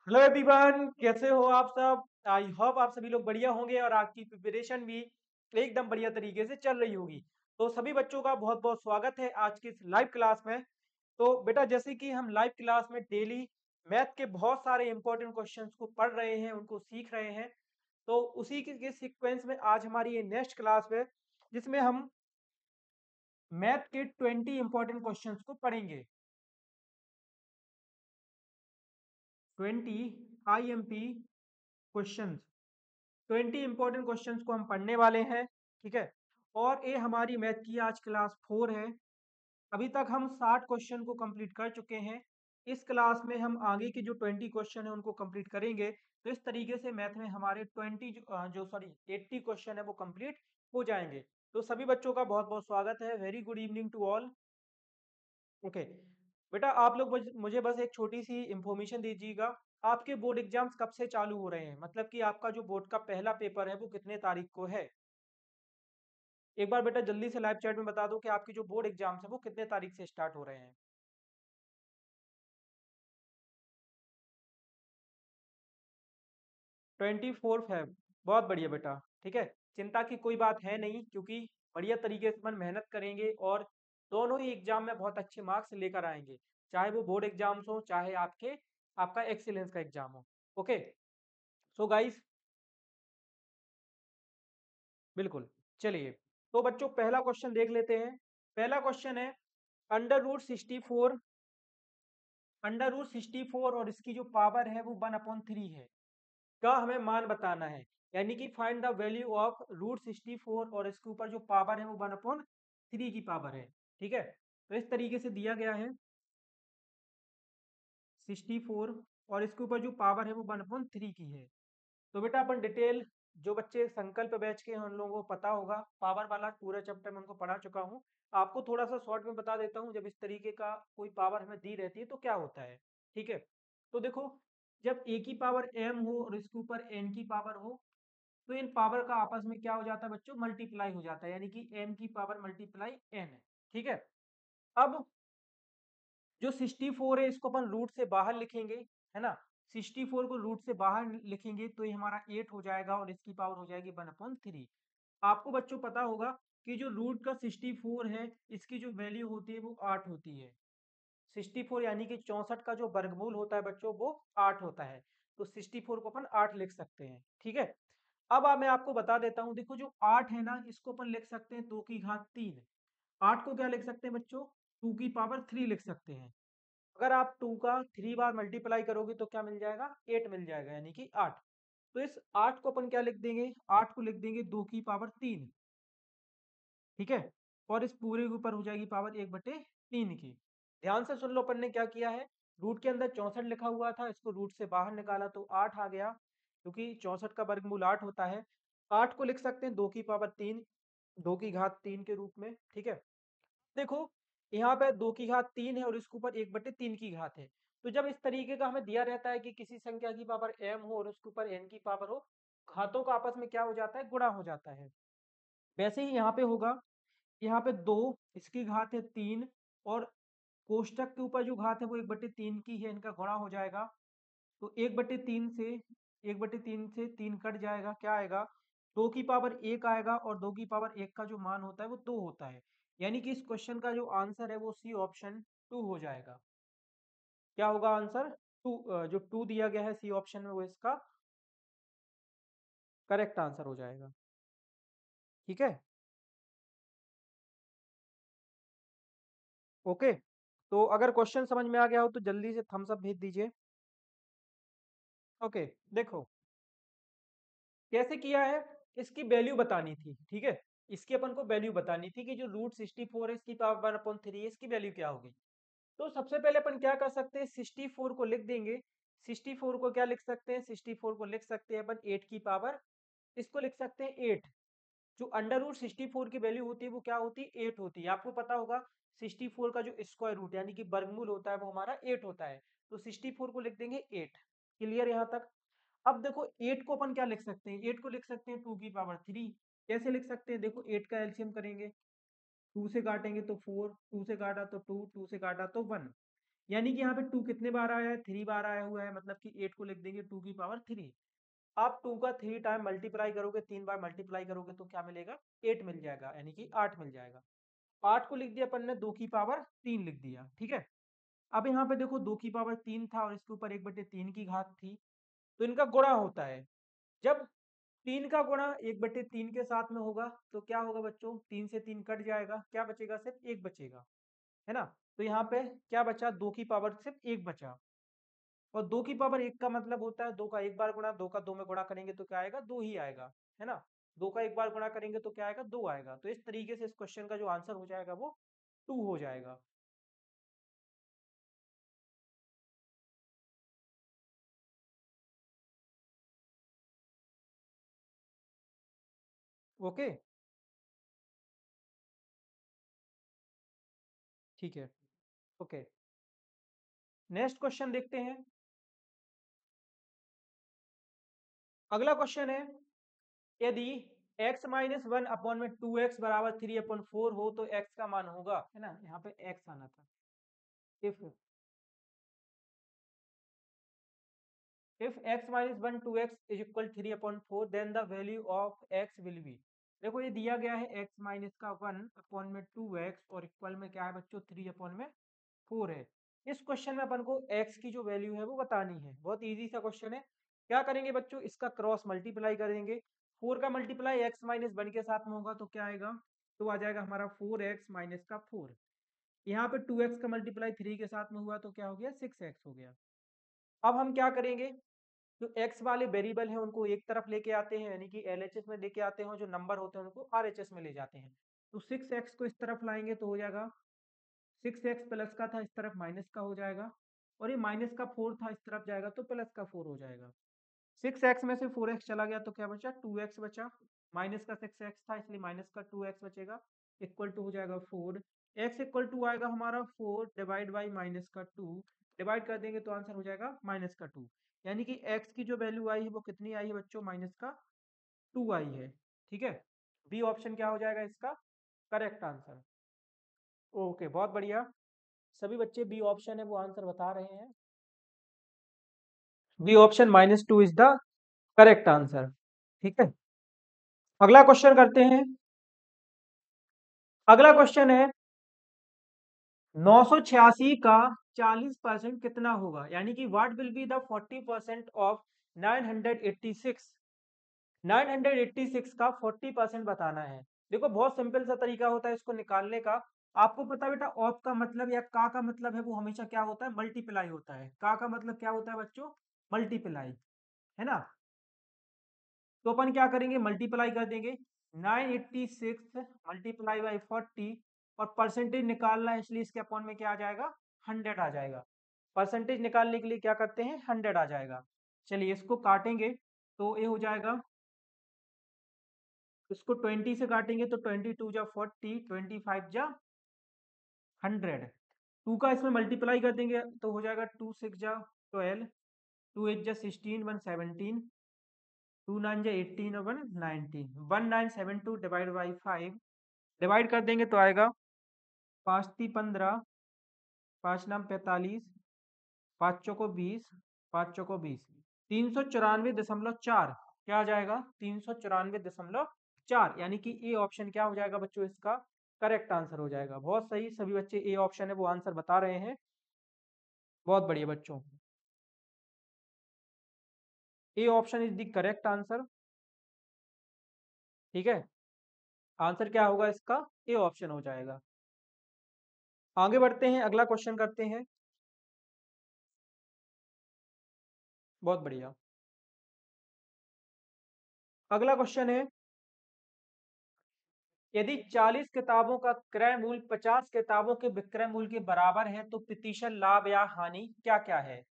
Hello everyone, कैसे हो आप सब। आई होप आप सभी लोग बढ़िया होंगे और आपकी प्रिपरेशन भी एकदम बढ़िया तरीके से चल रही होगी। तो सभी बच्चों का बहुत बहुत स्वागत है आज की इस लाइव क्लास में। तो बेटा, जैसे कि हम लाइव क्लास में डेली मैथ के बहुत सारे इंपॉर्टेंट क्वेश्चंस को पढ़ रहे हैं, उनको सीख रहे हैं। तो उसी के सीक्वेंस में आज हमारी ये नेक्स्ट क्लास है, जिसमें हम मैथ के 20 इंपॉर्टेंट क्वेश्चंस को पढ़ेंगे। 20 IMP क्वेश्चंस, 20 इंपॉर्टेंट क्वेश्चंस को हम पढ़ने वाले हैं। ठीक है। और ये हमारी मैथ की आज क्लास 4 है। अभी तक हम 60 क्वेश्चन को कंप्लीट कर चुके हैं। इस क्लास में हम आगे के जो 20 क्वेश्चन है उनको कंप्लीट करेंगे। तो इस तरीके से मैथ में हमारे 20 जो सॉरी 80 क्वेश्चन है वो कंप्लीट हो जाएंगे। तो सभी बच्चों का बहुत बहुत स्वागत है। Very good evening to all. Okay बेटा, आप लोग मुझे बस एक छोटी सी इंफॉर्मेशन दीजिएगा। आपके बोर्ड एग्जाम्स कब से चालू हो रहे हैं, मतलब कि आपका जो बोर्ड का पहला पेपर है वो कितने तारीख को है। एक बार बेटा जल्दी से लाइव चैट में बता दो कि आपके जो बोर्ड एग्जाम्स है वो कितने तारीख से स्टार्ट हो रहे हैं। 24 फेब। बहुत बढ़िया बेटा। ठीक है। चिंता की कोई बात है नहीं, क्योंकि बढ़िया तरीके से अपन मेहनत करेंगे और दोनों ही एग्जाम में बहुत अच्छे मार्क्स लेकर आएंगे। चाहे वो बोर्ड एग्जाम्स हो, चाहे आपका एक्सीलेंस का एग्जाम हो। ओके। सो गाइस, बिल्कुल। चलिए, तो बच्चों पहला क्वेश्चन देख लेते हैं। पहला क्वेश्चन है, अंडर रूट 64। अंडर रूट 64 और इसकी जो पावर है वो 1/3 है, का हमें मान बताना है। यानी कि find the value of root 64 और इसके ऊपर जो पावर है वो 1/3 की पावर है। ठीक है। तो इस तरीके से दिया गया है 64 और इसके ऊपर जो पावर है वो 1/3 की है। तो बेटा अपन डिटेल, जो बच्चे संकल्प बैच के हैं उन लोगों को पता होगा, पावर वाला पूरा चैप्टर मैं उनको पढ़ा चुका हूँ। आपको थोड़ा सा शॉर्ट में बता देता हूँ, जब इस तरीके का कोई पावर हमें दी रहती है तो क्या होता है। ठीक है। तो देखो, जब a की पावर m हो और इसके ऊपर n की पावर हो, तो इन पावर का आपस में क्या हो जाता है बच्चों, मल्टीप्लाई हो जाता है। यानी कि m की पावर मल्टीप्लाई n है। ठीक है। अब जो 64 है इसको अपन रूट से बाहर लिखेंगे, है ना। 64 को रूट से बाहर लिखेंगे तो ये हमारा 8 हो जाएगा और इसकी पावर हो जाएगी 1/3। आपको बच्चों पता होगा कि जो रूट का 64 है इसकी जो वैल्यू होती है वो 8 होती है। 64 यानी कि 64 का जो वर्गमूल होता है बच्चों वो 8 होता है। तो 64 को अपन 8 लिख सकते हैं। ठीक है। अब मैं आपको बता देता हूँ, देखो जो 8 है ना इसको अपन लिख सकते हैं 2 की घात 3। 8 को क्या लिख सकते हैं बच्चों, 2 की पावर 3 लिख सकते हैं। अगर आप 2 का 3 बार मल्टीप्लाई करोगे तो क्या मिल जाएगा, 8 मिल जाएगा, यानी कि 8। तो इस 8 को अपन क्या लिख देंगे, 8 को लिख देंगे 2 की पावर 3। ठीक है। और इस पूरे के ऊपर हो जाएगी पावर 1/3 की। ध्यान से सुन लो, अपन ने क्या किया है, रूट के अंदर 64 लिखा हुआ था, इसको रूट से बाहर निकाला तो 8 आ गया, क्योंकि 64 का वर्गमूल 8 होता है। 8 को लिख सकते हैं 2 की पावर 3, 2 की घात 3 के रूप में। ठीक है। देखो, यहाँ पे 2 की घात 3 है और इसके ऊपर 1/3 की घात है। तो जब इस तरीके का हमें दिया रहता है कि किसी संख्या की पावर m हो और उसके ऊपर n की पावर हो, घातों का आपस में क्या हो जाता है, गुणा हो जाता है। वैसे ही यहाँ पे होगा, यहाँ पे 2, इसकी घात है 3 और कोष्टक के ऊपर जो घात है वो 1/3 की है, इनका गुणा हो जाएगा। तो 1/3 से 3 कट जाएगा, क्या आएगा, 2 की पावर 1 आएगा और 2 की पावर 1 का जो मान होता है वो 2 होता है। यानी कि इस क्वेश्चन का जो आंसर है वो सी ऑप्शन 2 हो जाएगा। क्या होगा आंसर, 2। जो 2 दिया गया है सी ऑप्शन में वो इसका करेक्ट आंसर हो जाएगा। ठीक है। ओके। तो अगर क्वेश्चन समझ में आ गया हो तो जल्दी से थम्स अप भेज दीजिए। ओके। देखो कैसे किया है, इसकी वैल्यू बतानी थी। ठीक है। इसकी अपन को वैल्यू बतानी थी कि जो रूट 64 है इसकी पावर 1/3 है, इसकी वैल्यू क्या होगी। तो सबसे पहले अपन क्या कर सकते हैं, 64 को लिख देंगे। 64 को क्या लिख सकते हैं, 64 को लिख सकते हैं अपन 8 की पावर, इसको लिख सकते हैं 8। जो अंडर रूट 64 की वैल्यू होती है वो क्या होती है, 8 होती है। आपको पता होगा 64 का जो स्क्वायर रूट यानी कि वर्गमूल होता है वो हमारा 8 होता है। तो 64 को लिख देंगे 8। क्लियर यहाँ तक। अब देखो 8 को अपन क्या लिख सकते हैं, 8 को लिख सकते हैं 2 की पावर 3। कैसे लिख सकते हैं, देखो 8 का एलसीएम करेंगे, 2 से काटेंगे तो 4, 2 से काटा तो 2, 2 से काटा तो 1। यानी कि यहाँ पे 2 कितने बार आया है, 3 बार आया हुआ है, मतलब कि 8 को लिख देंगे 2 की पावर 3। आप 2 का 3 टाइम मल्टीप्लाई करोगे, 3 बार मल्टीप्लाई करोगे तो क्या मिलेगा, 8 मिल जाएगा, यानी कि 8 मिल जाएगा। 8 को लिख दिया अपन ने, 2 की पावर 3 लिख दिया, ठीक है। अब यहाँ पे देखो 2 की पावर 3 था और इसके ऊपर 1/3 की घात थी, तो इनका गुणा होता है। जब 3 का गुणा 1/3 के साथ में होगा तो क्या होगा बच्चों, 3 से 3 कट जाएगा, क्या बचेगा, सिर्फ 1 बचेगा, है ना। तो यहाँ पे क्या बचा, 2 की पावर सिर्फ 1 बचा। और 2 की पावर 1 का मतलब होता है 2 का एक बार गुणा, 2 का 2 में गुणा करेंगे तो क्या आएगा, 2 ही आएगा, है ना। 2 का एक बार गुणा करेंगे तो क्या आएगा, 2 आएगा। तो इस तरीके से इस क्वेश्चन का जो आंसर हो जाएगा वो 2 हो जाएगा। ओके, ठीक है, ओके। नेक्स्ट क्वेश्चन देखते हैं। अगला क्वेश्चन है, यदि x माइनस वन अपॉन में 2x बराबर 3/4 हो तो x का मान होगा, है ना, यहाँ पे x आना था। If x minus one 2x is equal 3/4 then the value of x will be. देखो ये दिया गया है x माइनस का 1 अपॉन में 2x और इक्वल में क्या है बच्चों, 3/4 है। इस क्वेश्चन में अपन को x की जो वैल्यू है वो बतानी है। बहुत इजी सा क्वेश्चन है। क्या करेंगे बच्चों, इसका क्रॉस मल्टीप्लाई करेंगे। 4 का मल्टीप्लाई x माइनस वन के साथ में होगा तो क्या आएगा, तो आ जाएगा हमारा 4x माइनस का 4। यहाँ पे 2x का मल्टीप्लाई 3 के साथ में हुआ तो क्या हो गया, 6x हो गया। अब हम क्या करेंगे, जो x वाले वेरिएबल हैं उनको एक तरफ लेके आते हैं, यानी कि LHS में लेके आते हैं, जो नंबर होते हैं उनको RHS में ले जाते हैं। तो 6x को इस तरफ लाएंगे तो हो जाएगा 6x प्लस का था, इस तरफ माइनस का हो जाएगा। और ये माइनस का 4 था, इस तरफ जाएगा तो प्लस का 4 हो जाएगा। 6x में से 4x चला गया तो क्या बचा, 2x बचा। माइनस का 6x था इसलिए माइनस का 2x बचेगा, इक्वल टू हो जाएगा 4। x इक्वल टू आएगा हमारा 4 डिवाइड बाई माइनस का 2। डिवाइड कर देंगे तो आंसर हो जाएगा -2। यानी कि x की जो वैल्यू आई है वो कितनी आई है बच्चों, -2 आई है, ठीक है। बी ऑप्शन क्या हो जाएगा इसका करेक्ट आंसर। ओके, बहुत बढ़िया। सभी बच्चे बी ऑप्शन है वो आंसर बता रहे हैं। B option -2 is the correct answer, ठीक है। अगला क्वेश्चन करते हैं। अगला क्वेश्चन है, 986 का 40% कितना होगा, यानी कि what will be the 40% of 986। 986 का 40% बताना है। देखो बहुत सिंपल सा तरीका होता है इसको निकालने का। आपको पता है बेटा, ऑफ का मतलब या का मतलब है वो हमेशा क्या होता है, मल्टीप्लाई होता है। का मतलब क्या होता है बच्चों, मल्टीप्लाई, है ना। तो अपन क्या करेंगे, मल्टीप्लाई कर देंगे। 986 मल्टीप्लाई बाई 40, और परसेंटेज निकालना है इसलिए इसके अपॉन में क्या आ जाएगा, 100 आ जाएगा। परसेंटेज निकालने के लिए क्या करते हैं, 100 आ जाएगा। चलिए इसको काटेंगे तो ये हो जाएगा, इसको 20 से काटेंगे तो 22 जा 40, 25 जा 100। 2 का इसमें मल्टीप्लाई कर देंगे तो हो जाएगा 2 6 जा 12, 2 8 जा 16, 1 17, 2 9 जा 18 और 1 19, 1972 डिवाइड बाई 5। डिवाइड कर देंगे तो आएगा 5 × 15, 5 नाम 45, 5 चौको 20, 5 चौको 20, 394.4। क्या आ जाएगा, 394.4, यानी कि ए ऑप्शन क्या हो जाएगा बच्चों इसका करेक्ट आंसर हो जाएगा। बहुत सही, सभी बच्चे ए ऑप्शन है वो आंसर बता रहे हैं। बहुत बढ़िया बच्चों, A option is the correct answer, ठीक है। आंसर क्या होगा इसका, ए ऑप्शन हो जाएगा। आगे बढ़ते हैं, अगला क्वेश्चन करते हैं। बहुत बढ़िया। अगला क्वेश्चन है, यदि 40 किताबों का क्रय मूल्य 50 किताबों के विक्रय मूल्य के बराबर है तो प्रतिशत लाभ या हानि क्या क्या है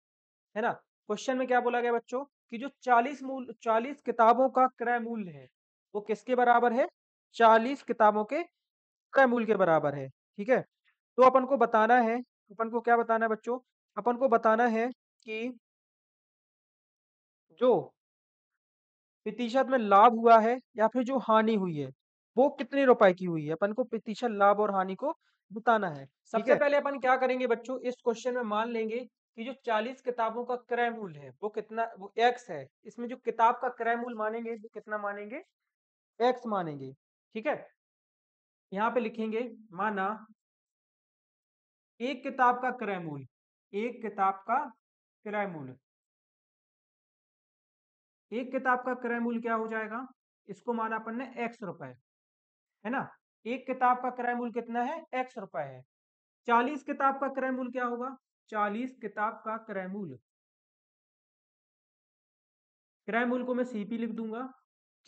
ना। क्वेश्चन में क्या बोला गया बच्चों, कि जो 40 किताबों का क्रय मूल्य है वो किसके बराबर है, 40 किताबों के क्रय मूल्य के बराबर है, ठीक है। तो अपन को बताना है, अपन को क्या बताना है बच्चों, अपन को बताना है कि जो प्रतिशत में लाभ हुआ है या फिर जो हानि हुई है वो कितने रुपए की हुई है। अपन को प्रतिशत लाभ और हानि को बताना है। सबसे पहले अपन क्या करेंगे बच्चों, इस क्वेश्चन में मान लेंगे कि जो 40 किताबों का क्रय मूल्य है वो कितना, वो x है। इसमें जो किताब का क्रय मूल्य मानेंगे वो कितना मानेंगे, x मानेंगे। ठीक है, यहाँ पे लिखेंगे माना एक किताब का क्रय मूल्य, एक किताब का क्रय मूल्य, एक किताब का क्रय मूल्य क्या हो जाएगा, इसको माना अपन ने x रुपए, है ना। एक किताब का क्रय मूल्य कितना है, x रुपए है। 40 किताब का क्रय मूल्य क्या होगा, 40 किताब का क्रय मूल्य, क्रय मूल्य को मैं सीपी लिख दूंगा।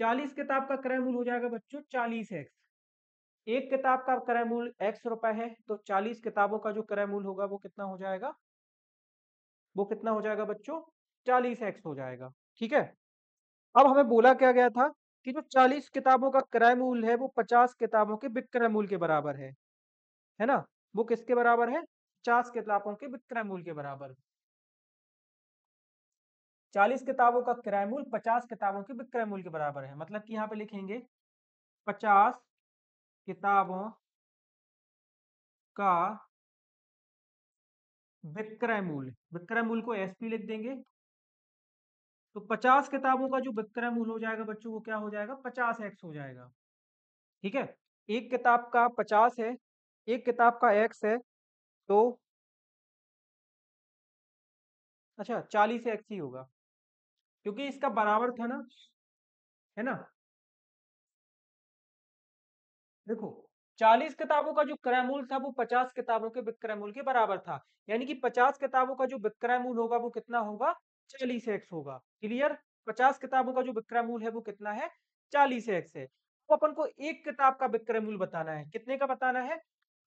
40 किताब का क्रय मूल्य हो जाएगा बच्चों 40x। एक किताब का क्रय मूल्य x रुपए है, तो 40 किताबों का जो क्रय मूल्य होगा वो कितना हो जाएगा, वो कितना हो जाएगा बच्चों, 40x हो जाएगा। ठीक है, अब हमें बोला क्या गया था कि जो 40 किताबों का क्रय मूल्य है वो 50 किताबों के विक्रय मूल्य के बराबर है ना। वो किसके बराबर है, 50 किताबों के विक्रय मूल्य के बराबर। 40 किताबों का क्रय मूल्य 50 किताबों के विक्रय मूल्य के बराबर है, मतलब कि यहाँ पे लिखेंगे 50 किताबों का विक्रय मूल्य, विक्रय मूल्य को एसपी लिख देंगे। तो 50 किताबों का जो विक्रय मूल्य हो जाएगा बच्चों वो क्या हो जाएगा, 50x हो जाएगा। ठीक है, एक किताब का 50 है, एक किताब का x है, तो अच्छा 40x ही होगा, क्योंकि इसका बराबर था ना, है ना। देखो 40 किताबों का जो क्रय मूल्य था वो 50 किताबों के विक्रय मूल्य के बराबर था, यानी कि 50 किताबों का जो विक्रय मूल्य होगा वो कितना होगा, 40x होगा। क्लियर, 50 किताबों का जो विक्रय मूल्य है वो कितना है, 40x है। तो अपन को एक किताब का विक्रय मूल्य बताना है, कितने का बताना है,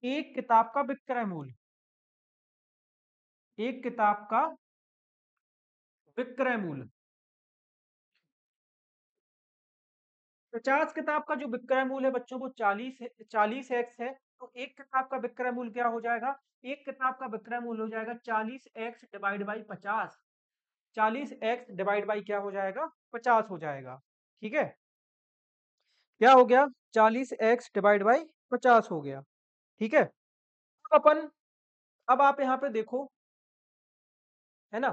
एक किताब का विक्रय मूल्य, एक किताब का विक्रय मूल्य। 50 किताब का जो विक्रय मूल्य है बच्चों वो 40x है, तो एक किताब का विक्रय मूल्य क्या हो जाएगा, एक किताब का विक्रय मूल्य हो जाएगा 40x divide by 50। 40x divide by क्या हो जाएगा, 50 हो जाएगा। ठीक है, क्या हो गया, 40x डिवाइड बाई 50 हो गया। ठीक है, अब अपन, अब आप यहाँ पे देखो, है ना,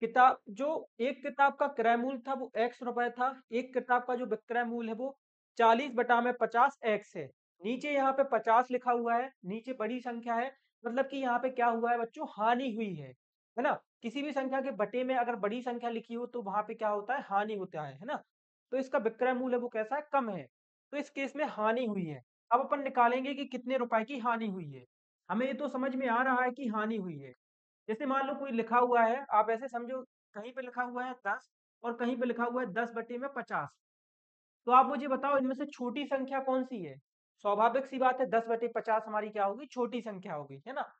किताब जो एक किताब का क्रय मूल्य था वो x रुपए था, एक किताब का जो विक्रय मूल्य है वो 40 बटा में 50 x है। नीचे यहाँ पे 50 लिखा हुआ है, नीचे बड़ी संख्या है, मतलब कि यहाँ पे क्या हुआ है बच्चों, हानि हुई है ना। किसी भी संख्या के बटे में अगर बड़ी संख्या लिखी हो तो वहां पे क्या होता है, हानि होता है ना। तो इसका विक्रय मूल्य वो कैसा है, कम है, तो इस केस में हानि हुई है। अब अपन निकालेंगे कि कितने रुपए की हानि हुई है। हमें ये तो समझ में आ रहा है कि हानि हुई है। जैसे मान लो कोई लिखा हुआ है, आप ऐसे समझो, कहीं पे लिखा हुआ है 10 और कहीं पे लिखा हुआ है 10 बटे में 50। तो आप मुझे बताओ इनमें से छोटी संख्या कौन सी है। स्वाभाविक सी बात है 10 बटे 50 हमारी क्या होगी, छोटी संख्या होगी, है ना।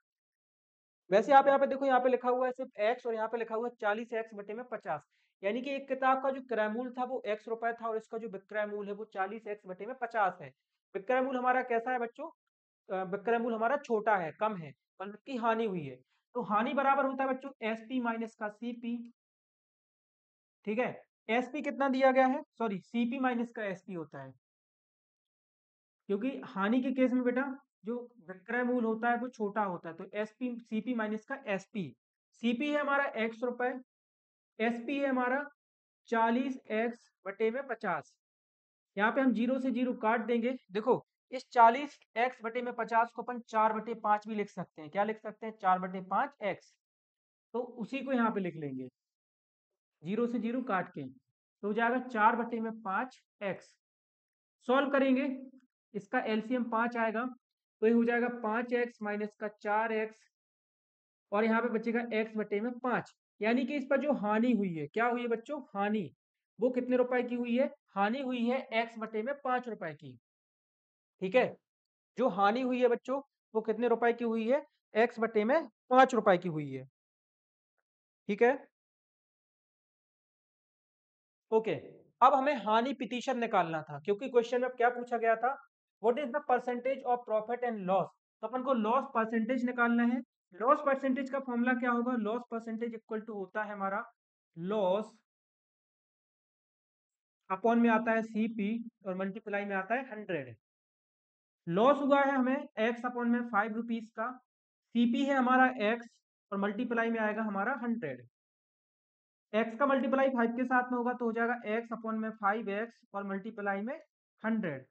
वैसे आप यहाँ पे देखो, यहाँ पे लिखा हुआ है सिर्फ x और यहाँ पे लिखा हुआ है 40x बटे में 50, यानी कि एक किताब का जो क्रय मूल्य था वो x रुपए था और इसका जो विक्रय मूल्य है वो 40x बटे में 50 है। विक्रय मूल्य हमारा कैसा है बच्चों, विक्रय मूल्य हमारा छोटा है, कम है, मतलब की हानि हुई है। तो हानि बराबर होता है बच्चों एस पी माइनस का सी पी। ठीक है, एस पी कितना दिया गया है, सॉरी सीपी माइनस का एस पी होता है, क्योंकि हानि के केस में बेटा जो विक्रय मूल्य होता है वो छोटा होता है, तो एस पी सीपी माइनस का एस पी। सीपी है हमारा x रुपए, एस पी है हमारा 40x बटे में 50। यहाँ पे हम जीरो से जीरो काट देंगे। देखो इस 40x बटे में 50 को अपन 4/5 भी लिख सकते हैं, क्या लिख सकते हैं, 4/5x। तो उसी को यहाँ पे लिख लेंगे, जीरो से जीरो काट के, तो हो जाएगा 4/5x। सॉल्व करेंगे, इसका एलसीएम 5 आएगा, तो ये हो जाएगा 5x माइनस का 4x, और यहाँ पे बचेगा x बटे में 5। यानी कि इस पर जो हानि हुई है, क्या हुई है बच्चों, हानि, वो कितने रुपए की हुई है, हानि हुई है x बटे में 5 रुपए की। ठीक है, जो हानि हुई है बच्चों वो कितने रुपए की हुई है, x बटे में 5 रुपए की हुई है। ठीक है, ओके। अब हमें हानि प्रतिशत निकालना था, क्योंकि क्वेश्चन में क्या पूछा गया था, what is the percentage of profit and loss. तो अपन को लॉस परसेंटेज निकालना है। लॉस परसेंटेज का फॉर्मूला क्या होगा, लॉस परसेंटेज इक्वल टू होता है हमारा लॉस अपॉन में आता है सीपी और मल्टीप्लाई में आता है 100। लॉस हुआ है हमें एक्स अपॉन में 5 रुपीज का, सीपी है हमारा एक्स और मल्टीप्लाई में आएगा हमारा 100। एक्स का मल्टीप्लाई 5 के साथ में होगा तो हो जाएगा एक्स अपॉन में 5x और मल्टीप्लाई में 100।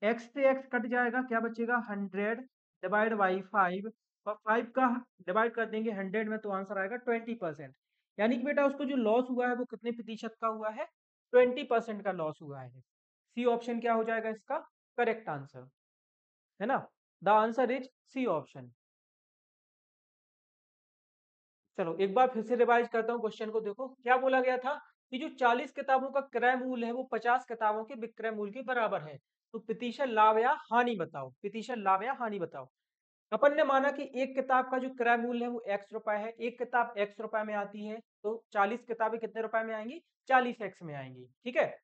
एक्स से एक्स कट जाएगा, क्या बचेगा 100 डिवाइड बाई 5, और 5 का डिवाइड कर देंगे 100 में तो आंसर आएगा 20%। यानी कि बेटा उसको जो लॉस हुआ है वो कितने प्रतिशत का हुआ है, 20% का लॉस हुआ है। सी ऑप्शन क्या हो जाएगा इसका करेक्ट आंसर, है ना। The answer is C option. चलो एक बार फिर से रिवाइज करता हूँ क्वेश्चन को। देखो क्या बोला गया था कि जो 40 किताबों का क्रय मूल्य है वो 50 किताबों के विक्रय मूल्य के बराबर है, तो प्रतिशत लाभ या हानि बताओ, प्रतिशत लाभ या हानि बताओ। अपन ने माना कि एक किताब का जो क्रय मूल्य है वो x रुपए है, एक किताब x रुपए में आती है, तो 40 किताबें कितने रुपए में आएंगी, 40x में आएंगी, ठीक है।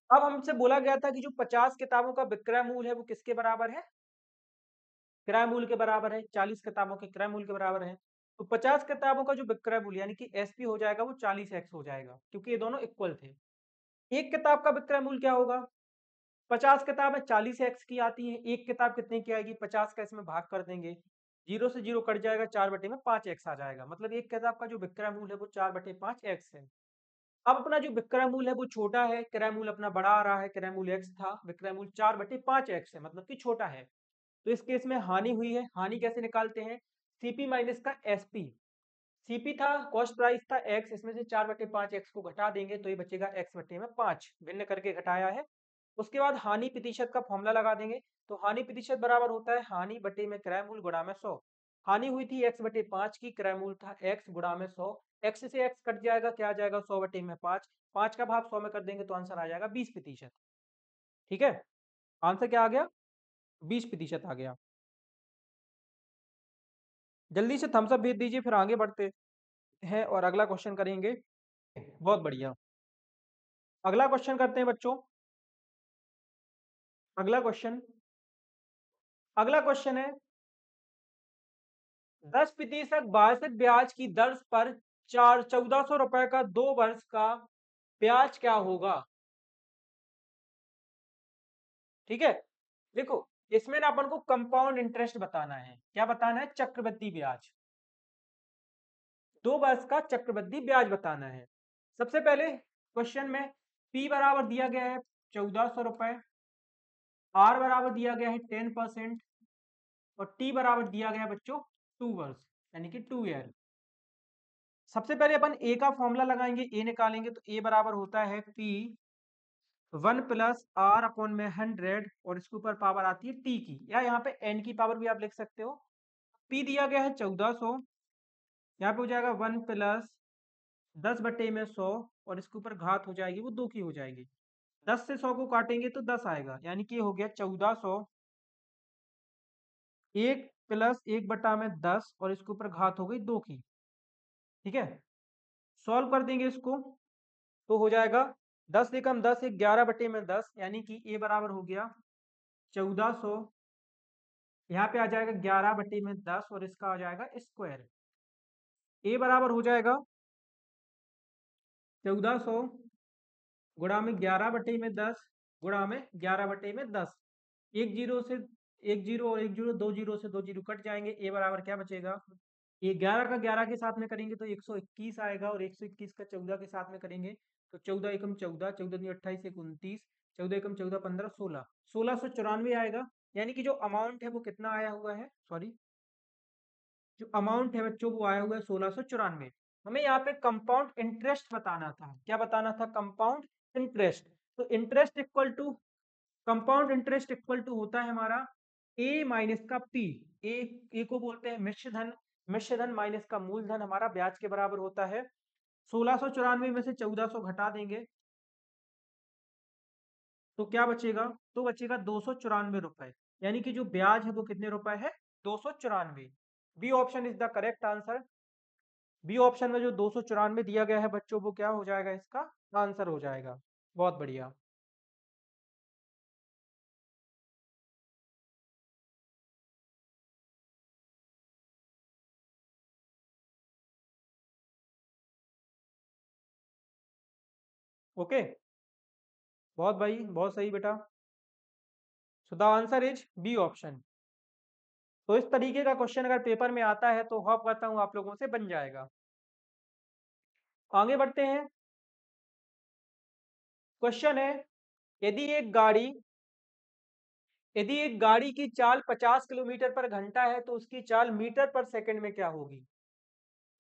अब हमसे बोला गया था कि जो 50 किताबों का विक्रय मूल्य है वो किसके बराबर है, क्रय मूल्य के बराबर है, 40 किताबों के क्रय मूल्य के बराबर है। तो 50 किताबों का जो विक्रय मूल्य यानी कि एसपी हो जाएगा वो 40x हो जाएगा, क्योंकि ये दोनों इक्वल थे। एक किताब का विक्रय मूल्य क्या होगा, 50 किताबें 40x की आती है, एक किताब कितने की आएगी, 50 का इसमें भाग कर देंगे, जीरो से जीरो कट जाएगा, 4/5x आ जाएगा, मतलब एक किताब का जो विक्रय मूल्य है वो 4/5x है। अब अपना जो विक्रय मूल्य है वो छोटा है, क्रय मूल्य अपना बड़ा आ रहा है, क्रय मूल्य x था, विक्रय मूल्य 4/5x है, मतलब कि छोटा है। तो इस केस में हानि हुई है, हानि कैसे निकालते हैं, सीपी माइनस का एसपी। सीपी था कॉस्ट प्राइस था एक्स, इसमें से 4/5x को घटा देंगे तो ये बचेगा x/5, भिन्न करके घटाया है। उसके बाद हानि प्रतिशत का फॉर्मूला लगा देंगे, तो हानि प्रतिशत बराबर होता है हानि बटे में क्रय मूल्य गुणा में 100। हानि हुई थी x/5 की, क्रय मूल्य था x गुणा में 100, x से x कट जाएगा, क्या आ जाएगा 100/5, 5 का भाग 100 में कर देंगे तो आंसर आ जाएगा 20%। ठीक है, आंसर क्या आ गया, 20% आ गया। जल्दी से थम्स अप भेज दीजिए, फिर आगे बढ़ते हैं और अगला क्वेश्चन करेंगे। बहुत बढ़िया, अगला क्वेश्चन करते हैं बच्चों। अगला क्वेश्चन, अगला क्वेश्चन है 10% वार्षिक ब्याज की दर पर 1400 रुपए का 2 वर्ष का ब्याज क्या होगा। ठीक है, देखो इसमें ना अपन को कंपाउंड इंटरेस्ट बताना है, क्या बताना है, चक्रवृद्धि ब्याज, 2 वर्ष का चक्रवृद्धि ब्याज बताना है। सबसे पहले क्वेश्चन में P बराबर दिया गया है 1400 रुपए, R बराबर दिया गया है 10% और T बराबर दिया गया है बच्चों 2 वर्ष यानी कि 2 ईयर। सबसे पहले अपन ए का फॉर्मूला लगाएंगे, ए निकालेंगे तो ए बराबर होता है P 1+R/100 और इसके ऊपर पावर आती है T की, या यहाँ पे N की पावर भी आप लिख सकते हो। P दिया गया है 1400, यहाँ पे हो जाएगा 1+10/100 और इसके ऊपर घात हो जाएगी वो 2 की हो जाएगी, 10 से 100 को काटेंगे तो 10 आएगा, यानी कि हो गया 1400, 1+1/10 और इसके ऊपर घात हो गई 2 की। ठीक है, सॉल्व कर देंगे इसको तो हो जाएगा 10 एकम 10, 11/10, यानी कि ए बराबर हो गया 1400, यहाँ पे आ जाएगा 11/10 और इसका आ जाएगा स्क्वायर। ए बराबर हो जाएगा 1400 गुणा में 11/10 गुणा में 11/10, एक जीरो से एक जीरो और एक जीरो, 2 जीरो से 2 जीरो कट जाएंगे, ए बराबर क्या बचेगा, ये 11 का 11 के साथ में करेंगे तो 121 आएगा, और 121 का 14 के साथ में करेंगे तो 14 एकम 14, 14 दूनी 28, 29, 14 एकम 14, 15, 16, 1694 आएगा। यानी कि जो अमाउंट है वो कितना आया हुआ है, सॉरी जो अमाउंट है बच्चों वो आया हुआ है 1694। हमें यहाँ पे कंपाउंड इंटरेस्ट बताना था, क्या बताना था, कंपाउंड इंटरेस्ट। तो interest equal to, compound interest equal to होता है हमारा ए माइनस का पी, ए को बोलते हैं मिश्र धन, मिश्र धन माइनस का मूलधन हमारा ब्याज के बराबर होता है। 1694 में से 1400 घटा देंगे तो क्या बचेगा, तो बचेगा 294 रुपए, यानी कि जो ब्याज है वो कितने रुपए है, 294। B option is the correct answer. B option में जो 294 दिया गया है बच्चों वो क्या हो जाएगा, इसका आंसर हो जाएगा। बहुत बढ़िया। ओके, बहुत भाई बहुत सही बेटा। So the answer is B option. तो इस तरीके का क्वेश्चन अगर पेपर में आता है तो होप करता हूं आप लोगों से बन जाएगा। आगे बढ़ते हैं। क्वेश्चन है, यदि एक गाड़ी यदि एक गाड़ी की चाल 50 किलोमीटर पर घंटा है तो उसकी चाल मीटर पर सेकंड में क्या होगी।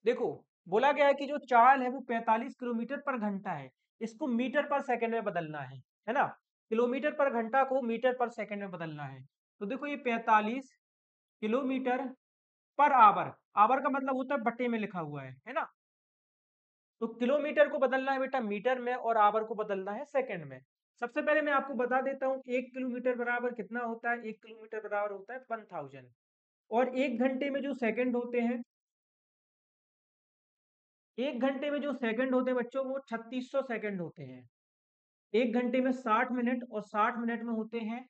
देखो, बोला गया है कि जो चाल है वो 45 किलोमीटर पर घंटा है, इसको मीटर पर सेकंड में बदलना है ना। किलोमीटर पर घंटा को मीटर पर सेकंड में बदलना है। तो देखो ये 45 किलोमीटर पर आवर, आवर का मतलब होता है बटे में लिखा हुआ है ना। तो किलोमीटर को बदलना है बेटा मीटर में और आवर को बदलना है सेकंड में। सबसे पहले मैं आपको बता देता हूँ 1 किलोमीटर बराबर कितना होता है। 1 किलोमीटर बराबर होता है 1000। और 1 घंटे में जो सेकंड होते हैं, 1 घंटे में जो सेकंड होते हैं बच्चों वो 3600 सेकंड होते हैं। 1 घंटे में 60 मिनट और 60 मिनट में होते हैं,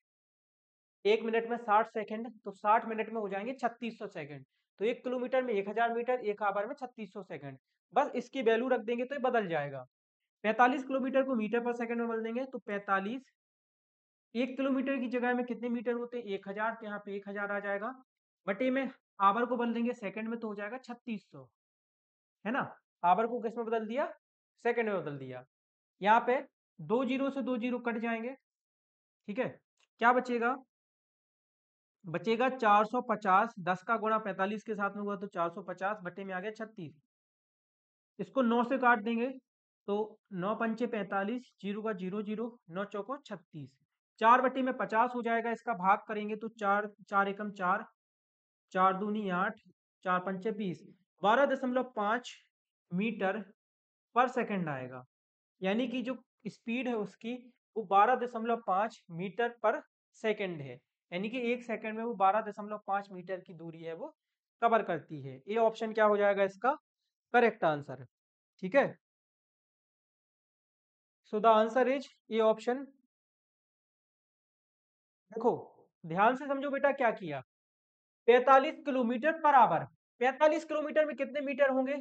1 मिनट में 60 सेकंड, तो 60 मिनट में हो जाएंगे 3600 सेकंड। तो 1 किलोमीटर में 1000 मीटर, 1 आवर में 3600 सेकंड। बस इसकी वैल्यू रख देंगे तो ये बदल जाएगा। 45 किलोमीटर को मीटर पर सेकंड में बदल देंगे तो 45, 1 किलोमीटर की जगह में कितने मीटर होते हैं 1000, तो यहाँ पे 1000 आ जाएगा। बटे में आवर को बदल देंगे सेकंड में तो हो जाएगा 3600, है ना। आवर को किस में बदल दिया, सेकंड में बदल दिया। यहाँ पे 2 जीरो से 2 जीरो कट जाएंगे, ठीक है। क्या बचेगा, बचेगा 450। 10 का गुणा 45 के साथ में हुआ तो 450 बटे में आ गया 36। इसको 9 से काट देंगे तो 9 पंचे 45, जीरो का जीरो जीरो, 9 चौको 36। 4 बटे में 50 हो जाएगा। इसका भाग करेंगे तो 4 4 एकम 4, 4 दूनी 8, 4 पंचे 20, 12.5 मीटर पर सेकंड आएगा। यानी कि जो स्पीड है उसकी वो 12.5 मीटर पर सेकंड है। यानी कि 1 सेकंड में वो 12.5 मीटर की दूरी है वो कवर करती है। ये ऑप्शन क्या हो जाएगा इसका करेक्ट आंसर, ठीक है। सो the answer is A option. देखो, ध्यान से समझो बेटा क्या किया। 45 किलोमीटर पर आवर, 45 किलोमीटर में कितने मीटर होंगे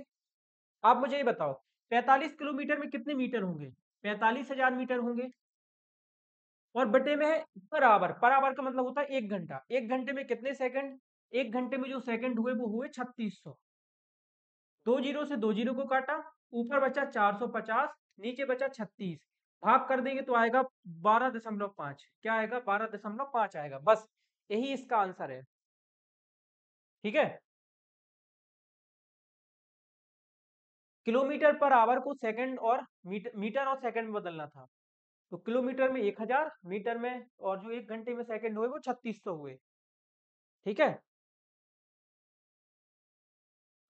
आप मुझे ये बताओ। 45 किलोमीटर में कितने मीटर होंगे, 45,000 मीटर होंगे। और बटे में है पर आवर, पर आवर का मतलब होता है 1 घंटा। 1 घंटे में कितने सेकंड, 1 घंटे में जो सेकंड हुए वो हुए 3600। 2 जीरो से 2 जीरो को काटा, ऊपर बचा 450, नीचे बचा 36। भाग कर देंगे तो आएगा 12.5। क्या आएगा, 12.5 आएगा। बस यही इसका आंसर है, ठीक है। किलोमीटर पर आवर को सेकंड और मीटर और सेकंड में बदलना था। तो किलोमीटर में 1000, मीटर में, और जो 1 घंटे में सेकंड हुए वो 3600 हुए, ठीक है।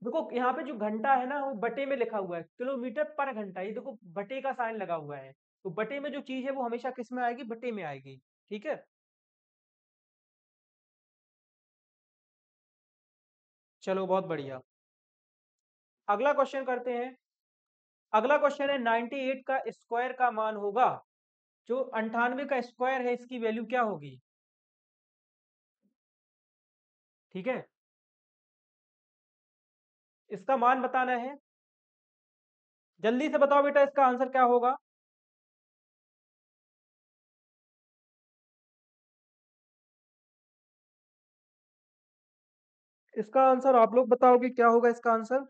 देखो यहाँ पे जो घंटा है ना वो बटे में लिखा हुआ है, किलोमीटर पर घंटा। ये देखो बटे का साइन लगा हुआ है, तो बटे में जो चीज है वो हमेशा किस में आएगी, बटे में आएगी, ठीक है। चलो बहुत बढ़िया। अगला क्वेश्चन करते हैं। अगला क्वेश्चन है 98 का स्क्वायर का मान होगा, जो 98 का स्क्वायर है इसकी वैल्यू क्या होगी, ठीक है। इसका मान बताना है, जल्दी से बताओ बेटा इसका आंसर क्या होगा। इसका आंसर आप लोग बताओगे क्या होगा इसका आंसर।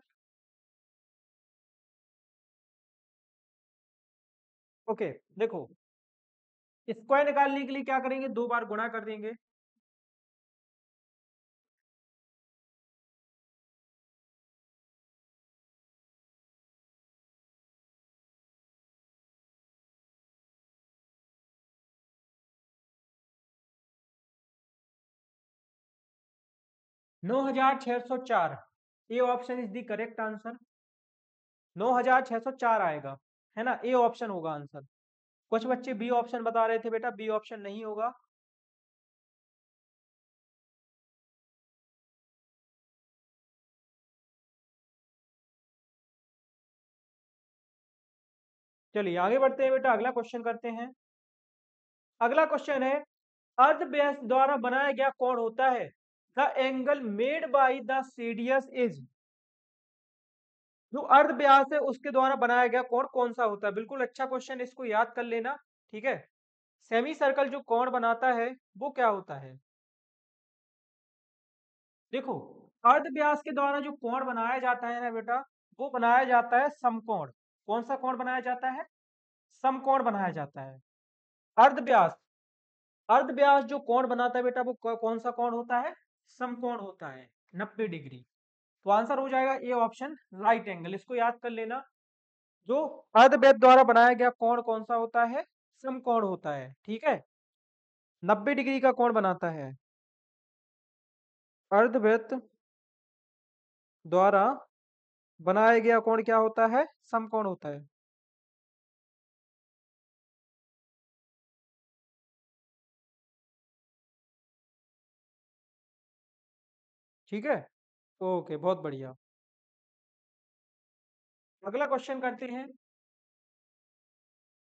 ओके, देखो, स्क्वायर निकालने के लिए क्या करेंगे, 2 बार गुणा कर देंगे। नौ हजार छह सौ चार, A option is the correct answer. 9604 आएगा, है ना। ए ऑप्शन होगा आंसर। कुछ बच्चे बी ऑप्शन बता रहे थे बेटा, बी ऑप्शन नहीं होगा। चलिए आगे बढ़ते हैं बेटा, अगला क्वेश्चन करते हैं। अगला क्वेश्चन है, अर्ध व्यास द्वारा बनाया गया कोण होता है, the angle made by the radius is. जो अर्ध व्यास है उसके द्वारा बनाया गया कोण कौन सा होता है। बिल्कुल अच्छा क्वेश्चन, इसको याद कर लेना, ठीक है। सेमी सर्कल जो कोण बनाता है वो क्या होता है? देखो, अर्ध व्यास के द्वारा जो कोण बनाया जाता है ना बेटा, वो बनाया जाता है समकोण। कौन सा कोण बनाया जाता है? समकोण बनाया जाता है। अर्ध व्यास, अर्ध व्यास जो कोण बनाता है बेटा, वो कौन सा कोण होता है? समकोण होता है, 90 डिग्री। तो आंसर हो जाएगा ए ऑप्शन, राइट एंगल। इसको याद कर लेना, जो अर्धव्यास द्वारा बनाया गया कोण कौन सा होता है? समकोण होता है, ठीक है। 90 डिग्री का कोण बनाता है अर्धवृत्त द्वारा बनाया गया कोण, क्या होता है? समकोण होता है। ठीक है, ओके, बहुत बढ़िया। अगला क्वेश्चन करते हैं।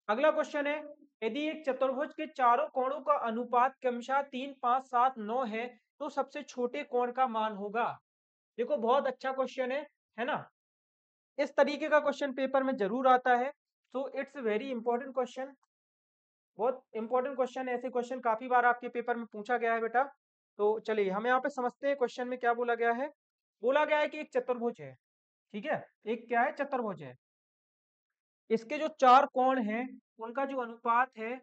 अगला क्वेश्चन है, यदि एक चतुर्भुज के चारों कोणों का अनुपात क्रमशः 3, 5, 7, 9 है, तो सबसे छोटे कोण का मान होगा। देखो, बहुत अच्छा क्वेश्चन है ना। इस तरीके का क्वेश्चन पेपर में जरूर आता है, so it's very important question. बहुत इंपॉर्टेंट क्वेश्चन है, ऐसे क्वेश्चन काफी बार आपके पेपर में पूछा गया है बेटा। तो चलिए हम यहाँ पे समझते हैं क्वेश्चन में क्या बोला गया है। बोला गया है कि एक चतुर्भुज है, ठीक है। एक क्या है? चतुर्भुज है। इसके जो चार कोण हैं, उनका जो अनुपात है,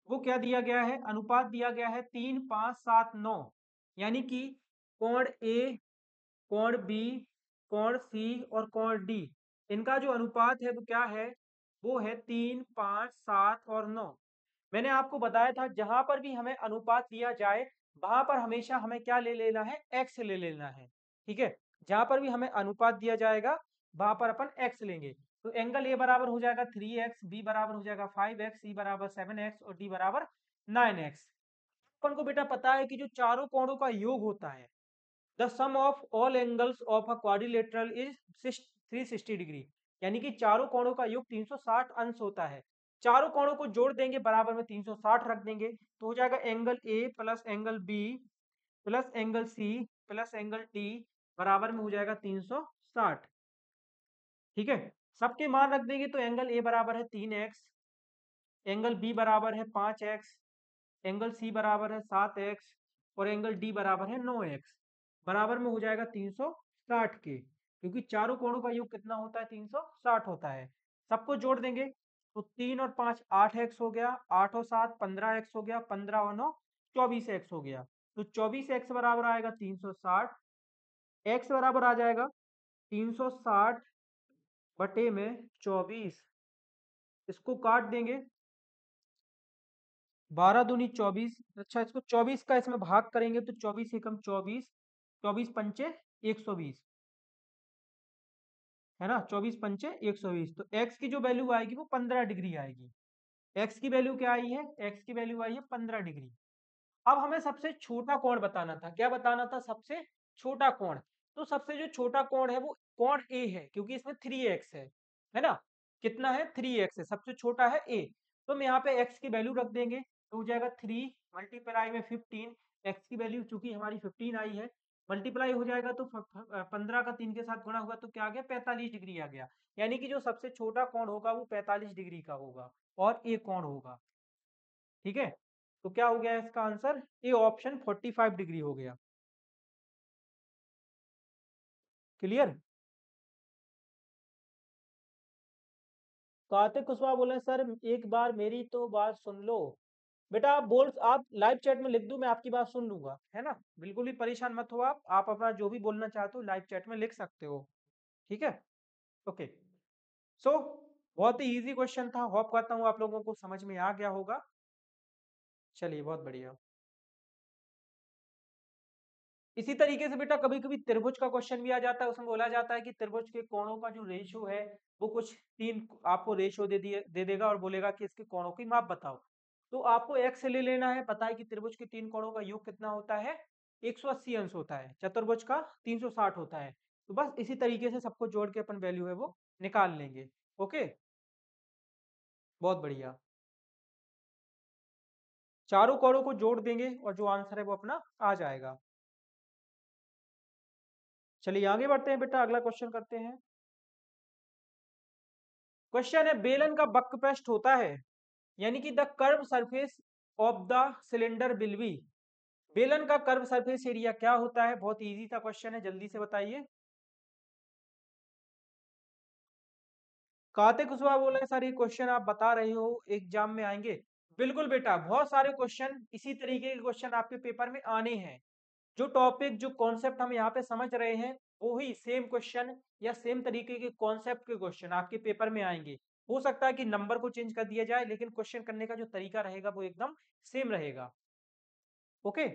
वो क्या दिया गया है? अनुपात दिया गया है 3, 5, 7, 9। यानी कि कोण ए, कोण बी, कोण सी और कोण डी, इनका जो अनुपात है वो क्या है? वो है 3, 5, 7 और 9। मैंने आपको बताया था, जहां पर भी हमें अनुपात दिया जाए, वहां पर हमेशा हमें क्या ले लेना है? एक्स ले लेना है, ठीक है। जहां पर भी हमें अनुपात दिया जाएगा, वहां पर अपन एक्स लेंगे। तो एंगल ए बराबर हो जाएगा 3x, बी बराबर हो जाएगा 5x, सी बराबर 7x और डी बराबर 9x। अपन को बेटा पता है कि जो चारों कोणों का योग होता है, the sum of all angles of a quadrilateral is 360 degree. यानी कि चारों कोणों का योग 360 अंश होता है। चारों कोणों को जोड़ देंगे, बराबर में 360 रख देंगे, तो हो जाएगा angle A plus angle B plus angle C plus angle D, बराबर में हो जाएगा 360। ठीक है, सबके मान रख देंगे, तो एंगल ए बराबर है 3x, एंगल बी बराबर है 5x, एंगल सी बराबर है 7x और एंगल डी बराबर है 9x, बराबर में हो जाएगा 360 के। क्योंकि चारों कोणों का योग कितना होता है? 360 होता है। सबको जोड़ देंगे, तो 3 और 5 8x हो गया, 8 और 7 15x हो गया, 15 और 9 24x हो गया। तो 24x बराबर आएगा 360, x बराबर आ जाएगा 360 बटे में 24। इसको काट देंगे, 12 दूनी 24। अच्छा, इसको 24 का इसमें भाग करेंगे, तो 24 एकम 24, 24 पंचे 120, है ना। 24 पंचे 120, तो x की जो वैल्यू आएगी वो 15 डिग्री आएगी। x की वैल्यू क्या आई है? x की वैल्यू आई है 15 डिग्री। अब हमें सबसे छोटा कोण बताना था। क्या बताना था? सबसे छोटा कोण। तो सबसे जो छोटा कोण है वो कोण ए है, क्योंकि इसमें 3x है ना। कितना है? 3x है, सबसे छोटा है ए। तो हम यहाँ पे x की वैल्यू रख देंगे, तो हो जाएगा 3 मल्टीप्लाई में 15। x की वैल्यू चूंकि हमारी 15 आई है, मल्टीप्लाई हो जाएगा, तो 15 का 3 के साथ गुणा होगा, तो क्या आ गया? 45 डिग्री आ गया। यानी कि जो सबसे छोटा कोण होगा वो 45 डिग्री का होगा और ए कोण होगा, ठीक है। तो क्या हो गया इसका आंसर? ए ऑप्शन 45 डिग्री हो गया। क्लियर? कार्तिक कुशवाहा बोले, सर एक बार मेरी तो बात सुन लो। बेटा आप बोल, आप लाइव चैट में लिख दो, मैं आपकी बात सुन लूंगा, है ना। बिल्कुल भी परेशान मत हो, आप अपना जो भी बोलना चाहते हो लाइव चैट में लिख सकते हो, ठीक है। ओके, सो बहुत ही इजी क्वेश्चन था, होप करता हूँ आप लोगों को समझ में आ गया होगा। चलिए, बहुत बढ़िया। इसी तरीके से बेटा कभी कभी त्रिभुज का क्वेश्चन भी आ जाता है। उसमें बोला जाता है कि त्रिभुज के कोणों का जो रेशियो है, वो कुछ तीन आपको रेशियो दे देगा और बोलेगा कि इसके कोणों की माप बताओ। तो आपको एक्स ले लेना है। पता है कि त्रिभुज के तीन कोणों का योग कितना होता है? 180 अंश होता है। चतुर्भुज का 360 होता है। तो बस इसी तरीके से सबको जोड़ के अपन वैल्यू है वो निकाल लेंगे। ओके, बहुत बढ़िया। चारों कोणों को जोड़ देंगे और जो आंसर है वो अपना आ जाएगा। चलिए आगे बढ़ते हैं बेटा, अगला क्वेश्चन करते हैं। क्वेश्चन है बेलन का वक्रपृष्ठ होता है, यानी कि the curve surface of the cylinder will be. बेलन का कर्व सरफेस एरिया क्या होता है? बहुत इजी सा क्वेश्चन है, जल्दी से बताइए। कार्तिक कुशवाहा बोल रहे हैं सर ये क्वेश्चन आप बता रहे हो एग्जाम में आएंगे। बिल्कुल बेटा, बहुत सारे क्वेश्चन इसी तरीके के क्वेश्चन आपके पेपर में आने हैं। जो टॉपिक जो कॉन्सेप्ट हम यहाँ पे समझ रहे हैं वो ही सेम क्वेश्चन या सेम तरीके के कॉन्सेप्ट के क्वेश्चन आपके पेपर में आएंगे। हो सकता है कि नंबर को चेंज कर दिया जाए, लेकिन क्वेश्चन करने का जो तरीका रहेगा वो एकदम सेम रहेगा। ओके,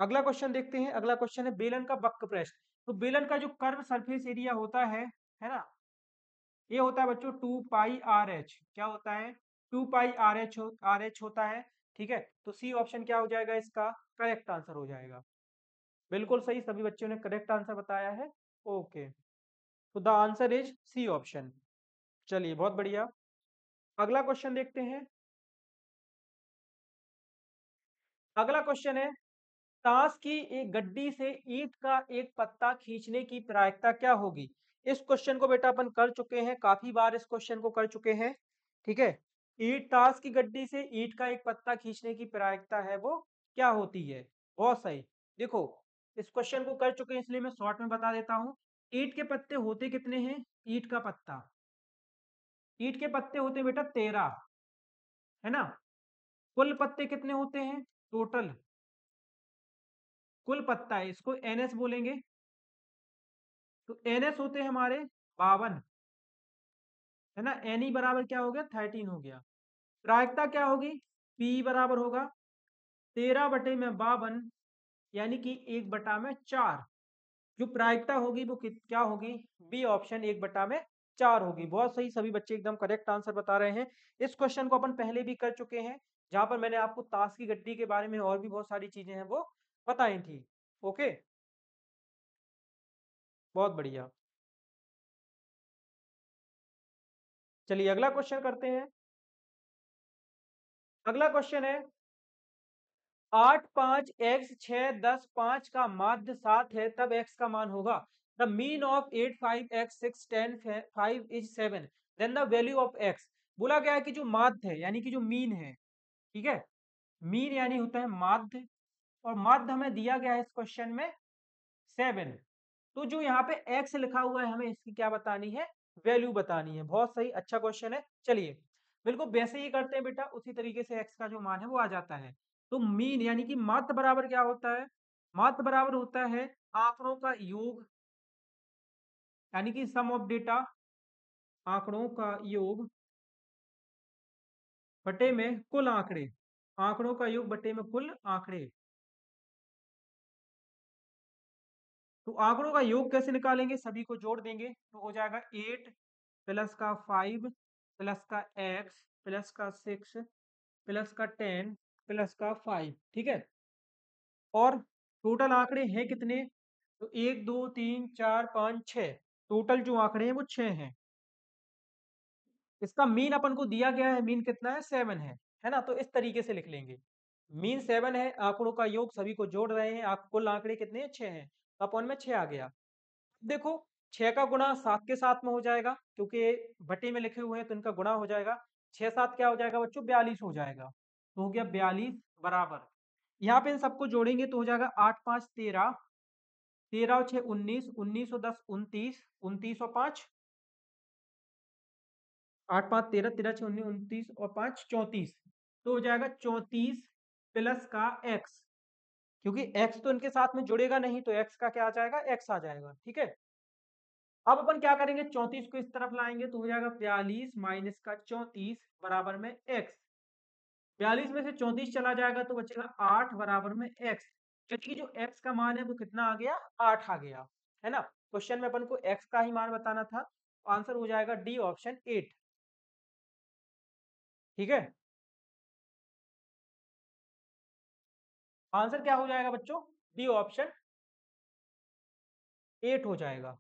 अगला क्वेश्चन देखते हैं। अगला क्वेश्चन है बेलन का वक्रपृष्ठ। तो बेलन का जो कर्व सरफेस एरिया होता है ना, ये होता है बच्चों 2 पाई आर एच। क्या होता है? 2 पाई आर एच होता है। ठीक है, तो सी ऑप्शन क्या हो जाएगा? इसका करेक्ट आंसर हो जाएगा। बिल्कुल सही, सभी बच्चों ने करेक्ट आंसर बताया है। ओके, तो the answer is C option. चलिए बहुत बढ़िया, अगला क्वेश्चन देखते हैं। अगला क्वेश्चन है ताश की एक गड्डी से ईंट का एक पत्ता खींचने की प्रायिकता क्या होगी? इस क्वेश्चन को बेटा अपन कर चुके हैं, काफी बार इस क्वेश्चन को कर चुके हैं। ठीक है, ईंट ताश की गड्डी से ईंट का एक पत्ता खींचने की प्रायिकता है वो क्या होती है? बहुत सही। देखो, इस क्वेश्चन को कर चुके हैं इसलिए मैं शॉर्ट में बता देता हूँ। ईंट के पत्ते होते कितने हैं? ईंट का पत्ता, ईंट के पत्ते होते हैं बेटा 13, है ना। कुल पत्ते कितने होते हैं टोटल? कुल पत्ता है, इसको एनएस बोलेंगे। तो एनएस होते हैं हमारे 52, है ना। एनई बराबर क्या हो गया? 13 हो गया। प्रायिकता क्या होगी? पी बराबर होगा 13/52, यानी कि 1/4। जो प्रायिकता होगी वो क्या होगी? बी ऑप्शन 1/4 होगी। बहुत सही, सभी बच्चे एकदम करेक्ट आंसर बता रहे हैं। इस क्वेश्चन को अपन पहले भी कर चुके हैं, जहां पर मैंने आपको ताश की गड्डी के बारे में और भी बहुत सारी चीजें हैं वो बताई थी। ओके, बहुत बढ़िया। चलिए अगला क्वेश्चन करते हैं। अगला क्वेश्चन है 8 5 x 6 10 5 का माध्य 7 है, तब x का मान होगा। The mean of 8 5 x 6 10 5 is 7, then the value of x। बोला गया है कि जो माध्य है यानी कि जो मीन है, ठीक है, मीन यानी होता है माध्य, और माध्य हमें दिया गया है इस क्वेश्चन में 7। तो जो यहाँ पे x लिखा हुआ है हमें इसकी क्या बतानी है? वैल्यू बतानी है। बहुत सही, अच्छा क्वेश्चन है। चलिए बिल्कुल वैसे ही करते हैं बेटा, उसी तरीके से x का जो मान है वो आ जाता है। तो मीन यानी कि माध्य बराबर क्या होता है? माध्य बराबर होता है आंकड़ों का योग, यानी कि सम ऑफ डेटा, आंकड़ों का योग बटे में कुल आंकड़े, आंकड़ों का योग बटे में कुल आंकड़े। तो आंकड़ों का योग कैसे निकालेंगे? सभी को जोड़ देंगे तो हो जाएगा 8 प्लस का 5 प्लस का x प्लस का 6 प्लस का 10 प्लस का 5। ठीक है, और टोटल आंकड़े हैं कितने? तो 1 2 3 4 5 6, टोटल जो आंकड़े हैं वो 6 हैं। इसका मीन अपन को दिया गया है, मीन कितना है? 7 है ना। तो इस तरीके से लिख लेंगे, मीन 7 है, आंकड़ों का योग सभी को जोड़ रहे हैं, आप कुल आंकड़े कितने हैं? 6 हैं। अपन में 6 आ गया। देखो 6 का गुणा 7 के साथ में हो जाएगा, क्योंकि बटे में लिखे हुए हैं तो इनका गुणा हो जाएगा। 6 7 क्या हो जाएगा बच्चों? 42 हो जाएगा। तो हो गया 42 बराबर, यहाँ पे इन सबको जोड़ेंगे तो हो जाएगा 8 5 13, 13 और 6 19, 19 और 10 29, 29 और 5, 8 5 13, 13 6 19, 29 और 5 34। तो हो जाएगा 34 प्लस का x, क्योंकि x तो इनके साथ में जुड़ेगा नहीं तो x का क्या आ जाएगा? x आ जाएगा। ठीक है, अब अपन क्या करेंगे? 34 को इस तरफ लाएंगे तो हो जाएगा 42 माइनस का 34 बराबर में x। 42 में से 34 चला जाएगा तो बचेगा 8 बराबर में x, क्योंकि जो x का मान है वो कितना आ गया? 8 आ गया, है ना। क्वेश्चन में अपन को x का ही मान बताना था, आंसर हो जाएगा डी ऑप्शन 8। ठीक है, आंसर क्या हो जाएगा बच्चों? डी ऑप्शन 8 हो जाएगा।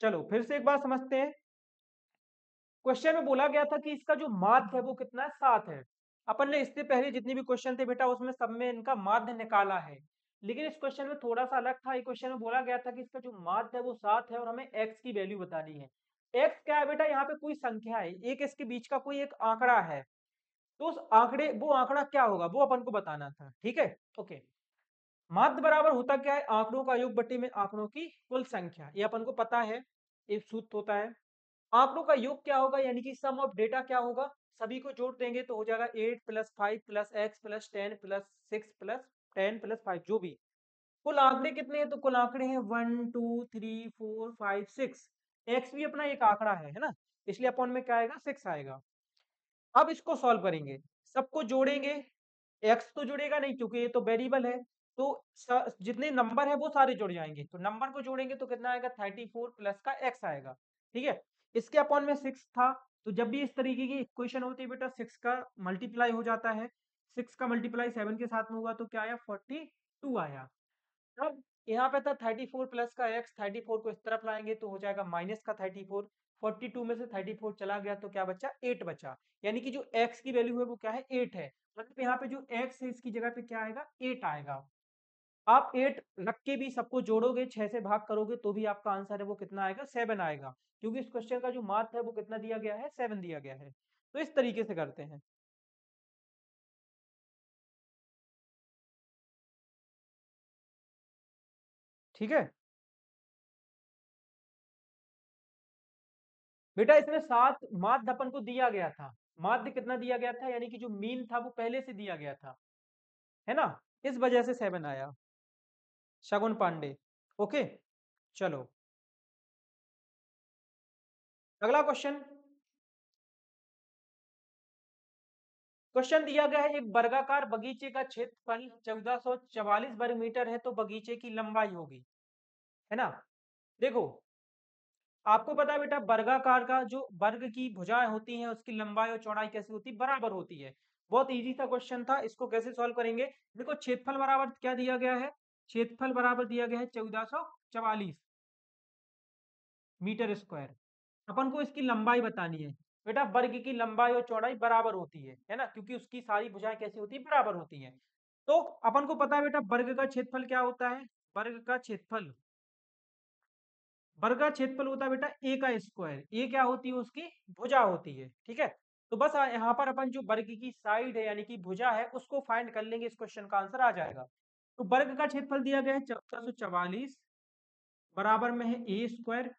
चलो फिर से एक बार समझते हैं। क्वेश्चन में बोला गया था कि इसका जो माध्य है वो कितना है? 7 है। अपन ने इससे पहले जितने भी क्वेश्चन थे बेटा उसमें सब में इनका माध्य निकाला है, लेकिन इस क्वेश्चन में थोड़ा सा अलग था। एक क्वेश्चन में बोला गया था कि इसका जो माध्य है वो 7 है और हमें x की वैल्यू बतानी है। x क्या है बेटा, यहाँ पे कोई संख्या है, एक इसके बीच का कोई एक आंकड़ा है, तो उस आंकड़े वो आंकड़ा क्या होगा वो अपन को बताना था। ठीक है, ओके। माध्य बराबर होता क्या है, आंकड़ों का योग बटे में आंकड़ों की कुल संख्या, ये अपन को पता है, एक सूत्र होता है। आंकड़ों का योग क्या होगा, यानी कि सम ऑफ डेटा क्या होगा, सभी को जोड़ देंगे तो हो जाएगा 8 + 5 + x + 10 + 6 + 10 + 5, जो भी कुल आंकड़े कितने हैं, तो कुल आंकड़े हैं 1 2 3 4 5 6। एक्स भी अपना एक आंकड़ा है ना, इसलिए अपॉन में क्या आएगा, 6 आएगा। अब इसको सॉल्व करेंगे, सबको जोड़ेंगे, एक्स तो जुड़ेगा नहीं क्योंकि ये तो वेरिएबल है, तो जितने नंबर है वो सारे जुड़ जाएंगे, तो नंबर को जोड़ेंगे तो कितना आएगा, 34 प्लस का एक्स आएगा। ठीक है, इसके अपॉन में 6 था, तो जब भी इस तरीके की इक्वेशन होती है बेटा 6 का मल्टीप्लाई हो जाता है, 6 का मल्टीप्लाई 7 के साथ में हुआ तो क्या आया, 42 आया। अब यहाँ पे था 34 प्लस का एक्स, 34 को इस तरफ लाएंगे तो हो जाएगा माइनस का 34, 42 में से 34 चला गया तो क्या बचा, 8 बचा। यानी कि जो x की वैल्यू है वो क्या है, 8 है, मतलब यहाँ पे जो x है इसकी जगह पे क्या आएगा, 8 आएगा। आप 8 रख के भी सबको जोड़ोगे, 6 से भाग करोगे तो भी आपका आंसर है वो कितना आएगा, 7 आएगा, क्योंकि इस क्वेश्चन का जो मार्क है वो कितना दिया गया है, 7 दिया गया है। तो इस तरीके से करते हैं। ठीक है बेटा, इसमें 7 माध्य अपन को दिया गया था, माध्य कितना दिया गया था, यानी कि जो मीन था वो पहले से दिया गया था, है ना, इस वजह से 7 आया। शगुन पांडे, ओके। चलो अगला क्वेश्चन। क्वेश्चन दिया गया है, एक वर्गाकार बगीचे का क्षेत्रफल 1444 वर्ग मीटर है, तो बगीचे की लंबाई होगी, है ना। देखो आपको पता है बेटा, वर्गाकार का जो वर्ग की भुजाएं होती हैं उसकी लंबाई और चौड़ाई कैसी होती है, बराबर होती है। बहुत इजी सा क्वेश्चन था, इसको कैसे सॉल्व करेंगे। देखो क्षेत्रफल बराबर क्या दिया गया है, क्षेत्रफल बराबर दिया गया है 1444 मीटर स्क्वायर। अपन को इसकी लंबाई बतानी है। बेटा वर्ग की लंबाई और चौड़ाई बराबर होती है ना, क्योंकि उसकी सारी भुजाएं कैसी होती है, बराबर होती हैं। तो अपन को पता है बेटा वर्ग का क्षेत्रफल क्या होता है, वर्ग का क्षेत्रफल, वर्ग का क्षेत्रफल होता है बेटा ए का स्क्वायर, ए क्या होती है, उसकी भुजा होती है। ठीक है, तो बस यहाँ पर अपन जो वर्ग की साइड है यानी कि भुजा है उसको फाइंड कर लेंगे, इस क्वेश्चन का आंसर आ जाएगा। तो वर्ग का क्षेत्रफल दिया गया है 1444, बराबर में है ए स्क्वायर,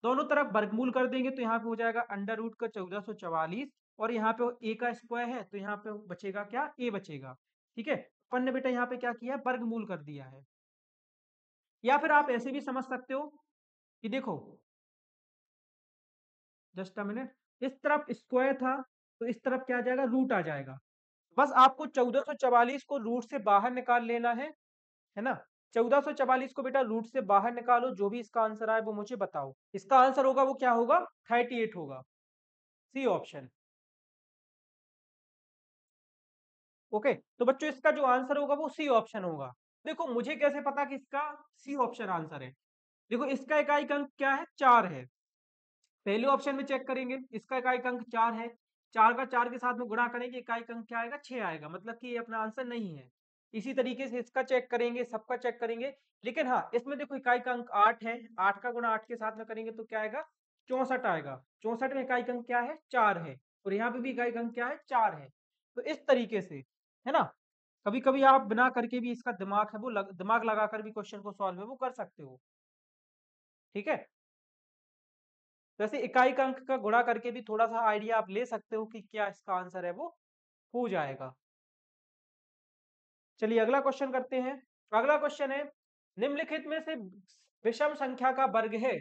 दोनों तरफ वर्गमूल कर देंगे तो यहाँ पे हो जाएगा अंडर रूट का 1444, और यहाँ पे ए का स्क्वायर है तो यहाँ पे बचेगा क्या, ए बचेगा। ठीक है, अपन ने बेटा यहाँ पे क्या किया है, वर्गमूल कर दिया है। या फिर आप ऐसे भी समझ सकते हो कि देखो, जस्ट अ मिनट, इस तरफ स्क्वायर था तो इस तरफ क्या आ जाएगा, रूट आ जाएगा। बस आपको 1444 को रूट से बाहर निकाल लेना है ना। 1444 को बेटा रूट से बाहर निकालो, जो भी इसका आंसर आए वो मुझे बताओ। इसका आंसर होगा वो क्या होगा, 38 होगा, सी ऑप्शन। ओके, तो बच्चों इसका जो आंसर होगा वो सी ऑप्शन होगा। देखो मुझे कैसे पता कि इसका सी ऑप्शन आंसर है, देखो इसका इकाई अंक क्या है, 4 है, पहले ऑप्शन में चेक करेंगे, इसका इकाई अंक 4 है, 4 का 4 के साथ में गुणा करेंगे, इकाई अंक क्या आएगा, 6 आएगा, मतलब कि ये अपना आंसर नहीं है। इसी तरीके से इसका चेक करेंगे, सबका चेक करेंगे, लेकिन हाँ इसमें देखो इकाई का अंक 8 है, 8 का गुणा 8 के साथ में करेंगे तो क्या आएगा, 64 आएगा, 64 में इकाई अंक क्या है, 4 है, और यहाँ पे भी इकाई अंक क्या है, 4 है। तो इस तरीके से, है ना, कभी कभी आप बिना करके भी इसका दिमाग है वो दिमाग लगाकर भी क्वेश्चन को सॉल्व है वो कर सकते हो। ठीक है, वैसे इकाई का अंक का गुणा करके भी थोड़ा सा आइडिया आप ले सकते हो कि क्या इसका आंसर है वो हो जाएगा। चलिए अगला क्वेश्चन करते हैं। अगला क्वेश्चन है, निम्नलिखित में से विषम संख्या का वर्ग है,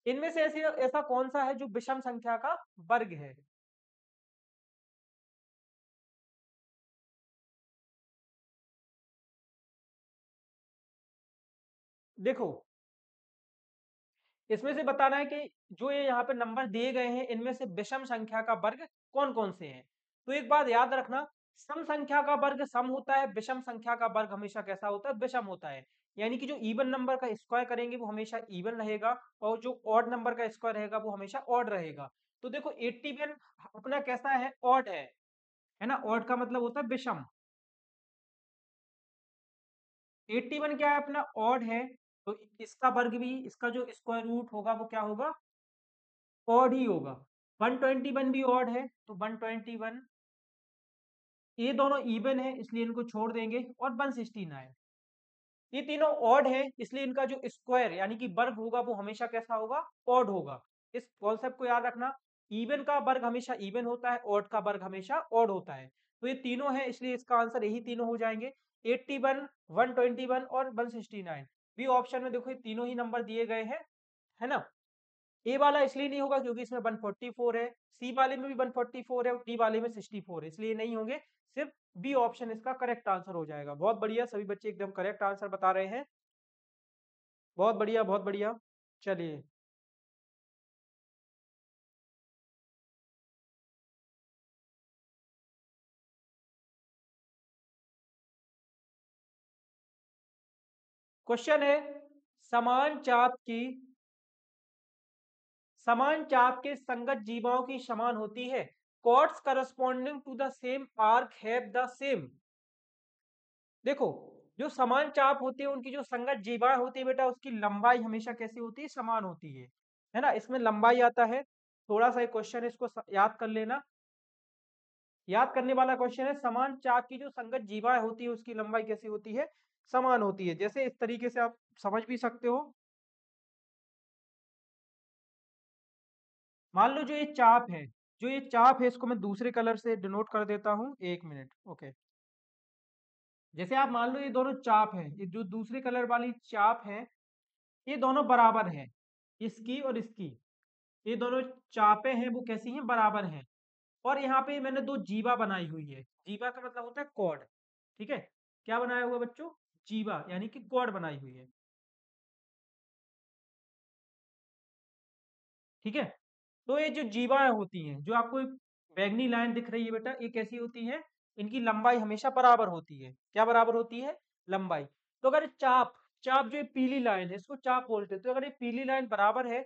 इनमें से ऐसी ऐसा कौन सा है जो विषम संख्या का वर्ग है। देखो इसमें से बताना है कि जो ये यहाँ पे नंबर दिए गए हैं इनमें से विषम संख्या का वर्ग कौन कौन से हैं। तो एक बात याद रखना, सम संख्या का वर्ग सम होता है, विषम संख्या का वर्ग हमेशा कैसा होता है, विषम होता है। यानी कि जो इवन नंबर का स्क्वायर करेंगे वो हमेशा इवन रहेगा, और जो ऑड नंबर का स्क्वायर रहेगा वो हमेशा ऑड रहेगा। तो देखो 81 अपना कैसा है, ऑड है है ना। ऑड का मतलब होता है विषम। 81 क्या है अपना, ऑड है, तो इसका वर्ग भी, इसका जो स्क्वायर रूट होगा वो क्या होगा, ऑड ही होगा। 121 भी ऑड है, तो 121, ये दोनों इवन है इसलिए इनको छोड़ देंगे, और 169, ये तीनों ऑड है इसलिए इनका जो स्क्वायर यानी कि वर्ग होगा वो हमेशा कैसा होगा, ऑड होगा। इस कॉन्सेप्ट को याद रखना, इवन का वर्ग हमेशा इवन होता है, ऑड का वर्ग हमेशा ऑड होता है। तो ये तीनों है इसलिए इसका आंसर यही तीनों हो जाएंगे, 81, 121 और 169। बी ऑप्शन में देखो ये तीनों ही नंबर दिए गए हैं, है ना। ए वाला इसलिए नहीं होगा क्योंकि इसमें 144 है, सी वाले में भी 144 है, और डी वाले में 64 है, इसलिए नहीं होंगे। सिर्फ बी ऑप्शन इसका करेक्ट आंसर हो जाएगा। बहुत बढ़िया, सभी बच्चे एकदम करेक्ट आंसर बता रहे हैं। बहुत बढ़िया, बहुत बढ़िया। चलिए, क्वेश्चन है, समान चाप की, समान चाप के संगत जीवाओं की समान होती है, chords corresponding to the same arc have the same। देखो, जो समान चाप होती है उनकी जो संगत जीवाएं होती है बेटा, उसकी लंबाई हमेशा कैसी होती है, समान होती है ना। इसमें लंबाई आता है, थोड़ा सा क्वेश्चन है, इसको याद कर लेना। याद करने वाला क्वेश्चन है, समान चाप की जो संगत जीवाएं होती है उसकी लंबाई कैसी होती है, समान होती है। जैसे इस तरीके से आप समझ भी सकते हो, मान लो जो ये चाप है, जो ये चाप है इसको मैं दूसरे कलर से डिनोट कर देता हूँ, 1 मिनट, ओके। जैसे आप मान लो ये दोनों चाप है, ये जो दूसरे कलर वाली चाप है, ये दोनों बराबर है, इसकी और इसकी, ये दोनों चापे हैं वो कैसी हैं, बराबर हैं। और यहाँ पे मैंने दो जीवा बनाई हुई है, जीवा का मतलब होता है कॉर्ड, ठीक है। क्या बनाया हुआ बच्चों, जीवा यानी कि कॉर्ड बनाई हुई है, ठीक है। तो ये जो जीवाएं होती हैं, जो आपको एक बैगनी लाइन दिख रही है बेटा, ये कैसी होती है, इनकी लंबाई हमेशा बराबर होती है। क्या बराबर होती है, लंबाई। तो अगर चाप, चाप जो ये पीली लाइन है इसको चाप बोलते हैं, तो अगर ये पीली लाइन बराबर है,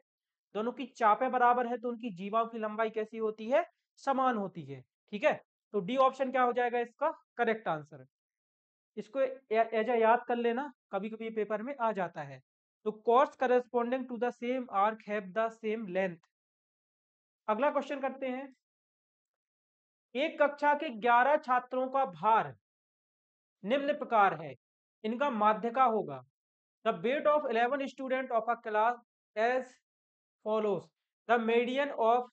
दोनों की चापें बराबर है, तो उनकी जीवाओं की लंबाई कैसी होती है, समान होती है, ठीक है। तो डी ऑप्शन क्या हो जाएगा इसका करेक्ट आंसर। इसको एज याद कर लेना, कभी कभी पेपर में आ जाता है। तो chords corresponding to the same arc have the same length. अगला क्वेश्चन करते हैं, एक कक्षा के 11 छात्रों का भार निम्न प्रकार है, इनका माध्यका होगा। The weight of 11 student of a class as follows, the median of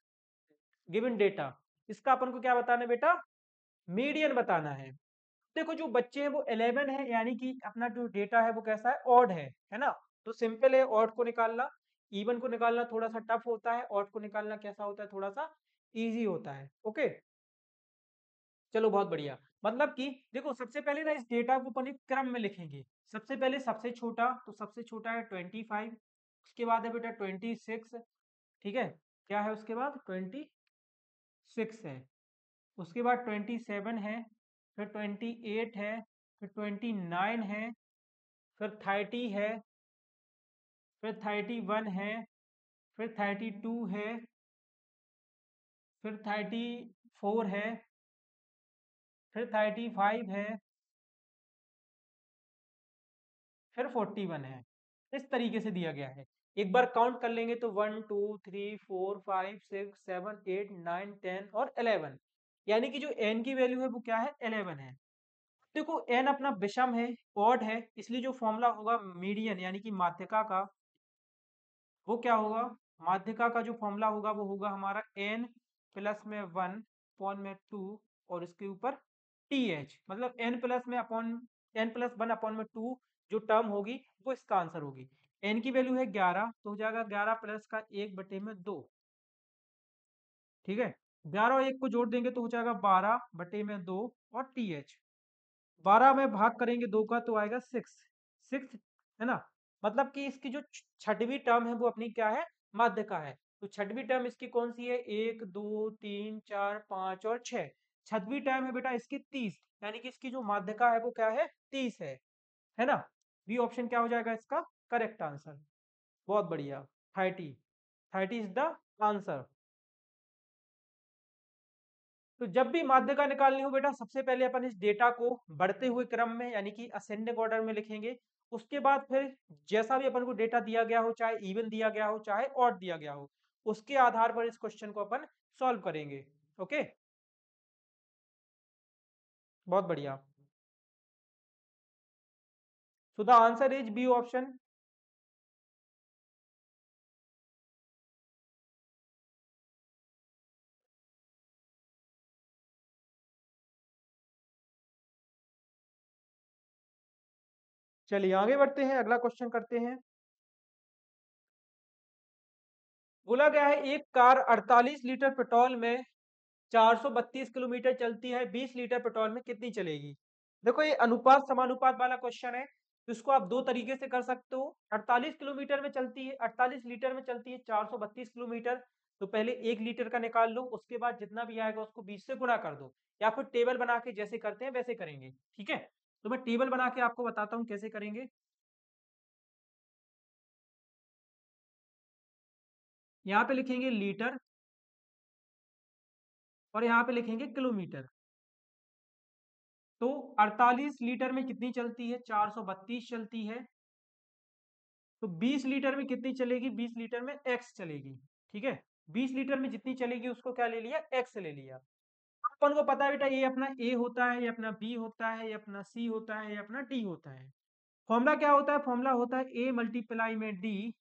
given data. इसका अपन को क्या बताना है बेटा, मीडियन बताना है। देखो जो बच्चे हैं वो 11 है, यानी कि अपना जो डेटा है वो कैसा है, ऑड है ना। तो सिंपल है ऑड को निकालना, इवन को निकालना थोड़ा सा टफ होता है, ऑड को निकालना कैसा होता है, थोड़ा सा इजी होता है, ओके। चलो बहुत बढ़िया। मतलब कि देखो सबसे पहले ना इस डेटा को अपन एक क्रम में लिखेंगे। सबसे पहले सबसे छोटा, तो सबसे छोटा है 25, उसके बाद है बेटा 26, ठीक है। क्या है उसके बाद, 26 है, उसके बाद 27 है, फिर 28 है, फिर 29 है, फिर 30 है, फिर 31 है, फिर 32 है, फिर 34 है, फिर 35 है, फिर 41 है। इस तरीके से दिया गया है। एक बार काउंट कर लेंगे तो 1 2 3 4 5 6 7 8 9 10 और 11, यानी कि जो n की वैल्यू है वो क्या है, 11 है। देखो n अपना विषम है, ऑड है, इसलिए जो फॉर्मूला होगा मीडियन यानी कि माध्यिका का, वो क्या होगा, माध्यिका का जो फॉर्मूला होगा वो होगा हमारा n प्लस में 1 अपॉन में 2, और इसके ऊपर टी एच, मतलब n प्लस में अपॉन, n प्लस 1 अपॉन में 2 जो टर्म होगी वो इसका आंसर होगी। n की वैल्यू है 11, तो हो जाएगा 11 प्लस का 1/2, ठीक है। 11 और 1 को जोड़ देंगे तो हो जाएगा 12/2, और टी एच 12 में भाग करेंगे 2 का तो आएगा 6, 6, है ना। मतलब कि इसकी जो छठवीं टर्म है वो अपनी क्या है, माध्यिका है। तो छठवीं टर्म इसकी कौन सी है, 1 2 3 4 5 और 6, छठवीं टर्म है बेटा इसकी 30, यानी कि इसकी जो माध्यिका है वो क्या है, 30 है ना। बी ऑप्शन क्या हो जाएगा इसका करेक्ट आंसर। बहुत बढ़िया, 30, 30 इज द आंसर। तो जब भी माध्यिका निकालनी हो बेटा, सबसे पहले अपन इस डेटा को बढ़ते हुए क्रम में यानी कि असेंडिंग ऑर्डर में लिखेंगे। उसके बाद फिर जैसा भी अपन को डेटा दिया गया हो, चाहे इवन दिया गया हो चाहे ऑड दिया गया हो, उसके आधार पर इस क्वेश्चन को अपन सॉल्व करेंगे। ओके, बहुत बढ़िया। So the answer is B option. चलिए आगे बढ़ते हैं, अगला क्वेश्चन करते हैं। बोला गया है एक कार 48 लीटर पेट्रोल में 432 किलोमीटर चलती है, 20 लीटर पेट्रोल में कितनी चलेगी? देखो ये अनुपात समानुपात वाला क्वेश्चन है, तो इसको आप दो तरीके से कर सकते हो। 48 किलोमीटर में चलती है, 48 लीटर में चलती है 432 किलोमीटर, तो पहले 1 लीटर का निकाल लो, उसके बाद जितना भी आएगा उसको 20 से गुणा कर दो, या फिर टेबल बना के जैसे करते हैं वैसे करेंगे। ठीक है, तो मैं टेबल बना के आपको बताता हूँ कैसे करेंगे। यहाँ पे लिखेंगे लीटर और यहाँ पे लिखेंगे किलोमीटर। तो 48 लीटर में कितनी चलती है? 432 चलती है। तो 20 लीटर में कितनी चलेगी? 20 लीटर में एक्स चलेगी। ठीक है, 20 लीटर में जितनी चलेगी उसको क्या ले लिया? एक्स ले लिया। अपन को पता है बेटा ये अपना ए होता है, ये अपना बी होता है, ये अपना सी होता है, ये अपना डी होता है। फॉर्मूला क्या होता है? फॉर्मूला होता है ए मल्टीप्लाई में डी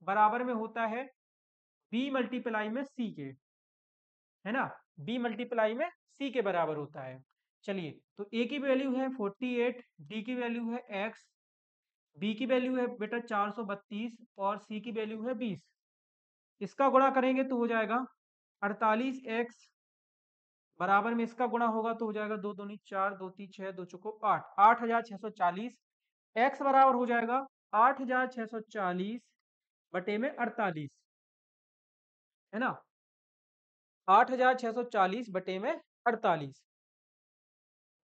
बराबर में होता है बी मल्टीप्लाई में सी के, है ना? बी मल्टीप्लाई में सी के बराबर होता है। चलिए, तो ए की वैल्यू है 48, डी की वैल्यू है एक्स, बी की वैल्यू है बेटा 432 और सी की वैल्यू है 20। इसका गुणा करेंगे तो हो जाएगा 48x बराबर में इसका गुणा होगा तो हो जाएगा 2 दूनी 4, 2 तीन 6, 2 चौको 8, 8640। x बराबर हो जाएगा 8640 बटे में 48, है ना? 8640 बटे में 48।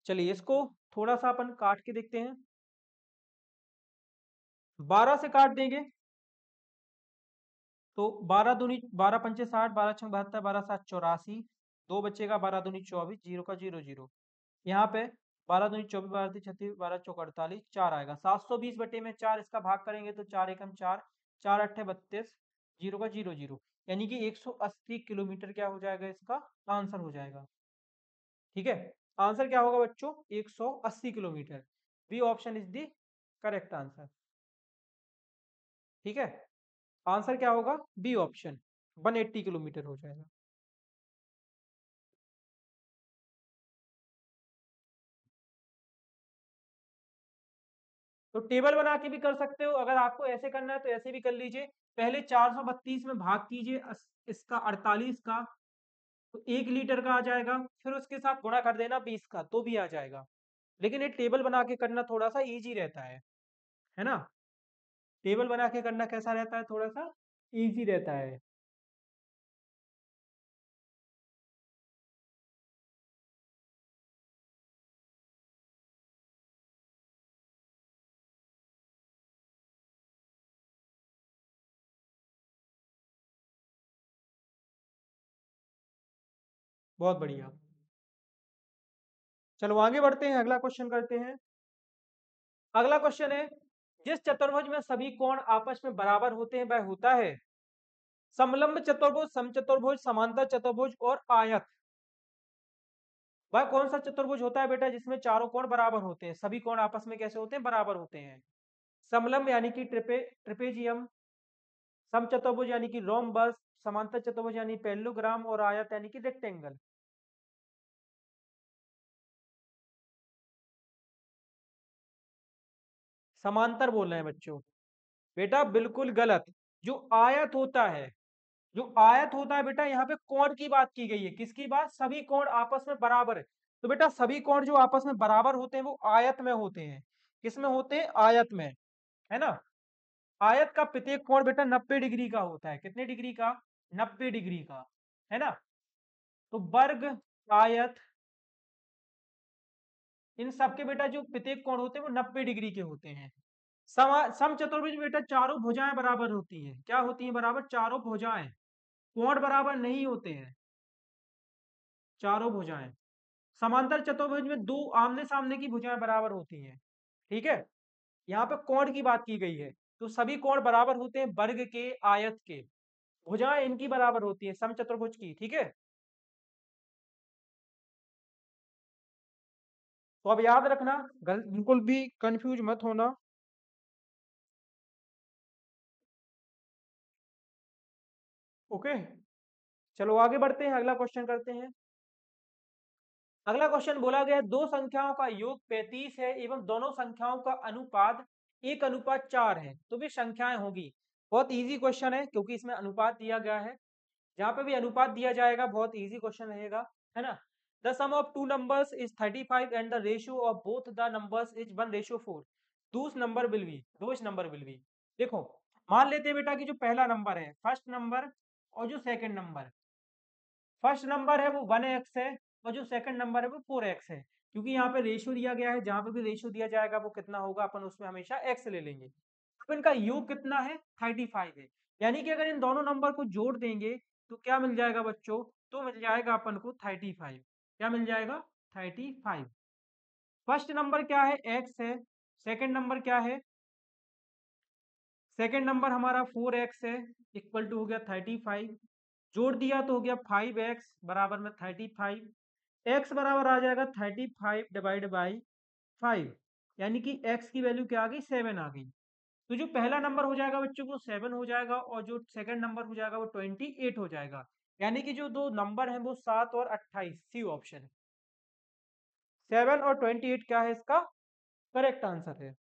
चलिए इसको थोड़ा सा अपन काट के देखते हैं। 12 से काट देंगे तो 12 दूनी 12 पंचे 60, 12 छंग 72, 12 सात 84, दो बचेगा, 12 दूनी 24, जीरो का जीरो जीरो। यहाँ पे 12 दूनी 24, 12 तीन 36, 12 चौक 48, 4 आएगा। 720 बटे में 4 इसका भाग करेंगे तो 4 एकम 4, 4 अट्ठे 32, जीरो का जीरो जीरो, यानी कि 180 किलोमीटर क्या हो जाएगा? इसका आंसर हो जाएगा। ठीक है, आंसर क्या होगा बच्चों? 180 kilometre. B option is the correct answer. ठीक है, आंसर क्या होगा? बी ऑप्शन, 180 किलोमीटर हो जाएगा। तो टेबल बना के भी कर सकते हो, अगर आपको ऐसे करना है तो ऐसे भी कर लीजिए। पहले 432 में भाग कीजिए इसका 48 का, तो 1 लीटर का आ जाएगा, फिर उसके साथ गुणा कर देना 20 का तो भी आ जाएगा। लेकिन ये टेबल बना के करना थोड़ा सा इजी रहता है ना? टेबल बना के करना कैसा रहता है? थोड़ा सा इजी रहता है। बहुत बढ़िया। चलो आगे बढ़ते हैं, अगला क्वेश्चन करते हैं। अगला क्वेश्चन है, जिस चतुर्भुज में सभी कोण आपस में बराबर होते हैं वह होता है समलंब चतुर्भुज, समचतुर्भुज, समांतर चतुर्भुज और आयत। वह कौन सा चतुर्भुज होता है बेटा जिसमें चारों कोण बराबर होते हैं? सभी कोण आपस में कैसे होते हैं? बराबर होते हैं। समलंब यानी कि ट्रिपेजियम, समचतुर्भुज यानी कि रोम्बस, समांतर चतुर्भुज यानी पैरेललोग्राम और आयत यानी कि रेक्टेंगल। समांतर बोल रहे हैं बच्चों। बेटा बिल्कुल गलत। जो आयत होता है, जो आयत होता है बेटा, यहाँ पे कोण की बात की गई है। किसकी बात? सभी कोण आपस में बराबर है। तो बेटा सभी कोण जो आपस में बराबर होते हैं वो आयत में होते हैं। किसमें होते हैं? आयत में, है ना? आयत का प्रत्येक कोण बेटा 90 डिग्री का होता है। कितने डिग्री का? 90 डिग्री का, है ना? तो वर्ग, आयत, इन सबके बेटा जो प्रत्येक कोण होते हैं वो 90 डिग्री के होते हैं। सम चतुर्भुज में बेटा चारों भुजाएं बराबर होती हैं। क्या होती हैं बराबर? चारों भुजाएं। कोण बराबर नहीं होते हैं। चारों भुजाएं। समांतर चतुर्भुज में दो आमने सामने की भुजाएं बराबर होती हैं। ठीक है, यहाँ पे कोण की बात की गई है, तो सभी कोण बराबर होते हैं वर्ग के, आयत के। भुजाएं इनकी बराबर होती है समचतुर्भुज की। ठीक है, तो अब याद रखना, बिल्कुल भी कंफ्यूज मत होना। ओके, चलो आगे बढ़ते हैं, अगला क्वेश्चन करते हैं। अगला क्वेश्चन बोला गया है, दो संख्याओं का योग 35 है एवं दोनों संख्याओं का अनुपात 1:4 है, तो भी संख्याएं होगी। बहुत इजी क्वेश्चन है क्योंकि इसमें अनुपात दिया गया है। जहां पे भी अनुपात दिया जाएगा बहुत इजी क्वेश्चन रहेगा, है ना। The sum of two numbers is 35 and the ratio of both the numbers is 1:4। दूस number will be, those number will be. देखो, मान लेते हैं बेटा कि जो पहला नंबर है, फर्स्ट नंबर, और जो सेकंड नंबर, फर्स्ट नंबर है वो 1x है, और जो सेकंड नंबर है वो 4x है। क्योंकि यहाँ पे रेशियो दिया गया है, जहां पे भी रेशियो दिया जाएगा वो कितना होगा, अपन उसमें हमेशा x ले लेंगे। अब इनका योग कितना है, 35 है। यानी कि अगर इन दोनों नंबर को जोड़ देंगे तो क्या मिल जाएगा बच्चों, तो मिल जाएगा अपन को 35। क्या मिल जाएगा, 35। फर्स्ट नंबर क्या है, x है। सेकंड नंबर क्या है, सेकंड नंबर हमारा 4x है, इक्वल टू हो गया 35। जोड़ दिया तो हो गया 5x बराबर में 35। x बराबर आ जाएगा 35 डिवाइड बाई 5, यानी कि x की वैल्यू क्या आ गई, 7 आ गई। तो जो पहला नंबर हो जाएगा बच्चों को 7 हो जाएगा, और जो सेकंड नंबर हो जाएगा वो 28 हो जाएगा। यानी कि जो दो नंबर हैं वो 7 और 28, सी ऑप्शन है। 7 और 28 क्या है इसका करेक्ट आंसर है।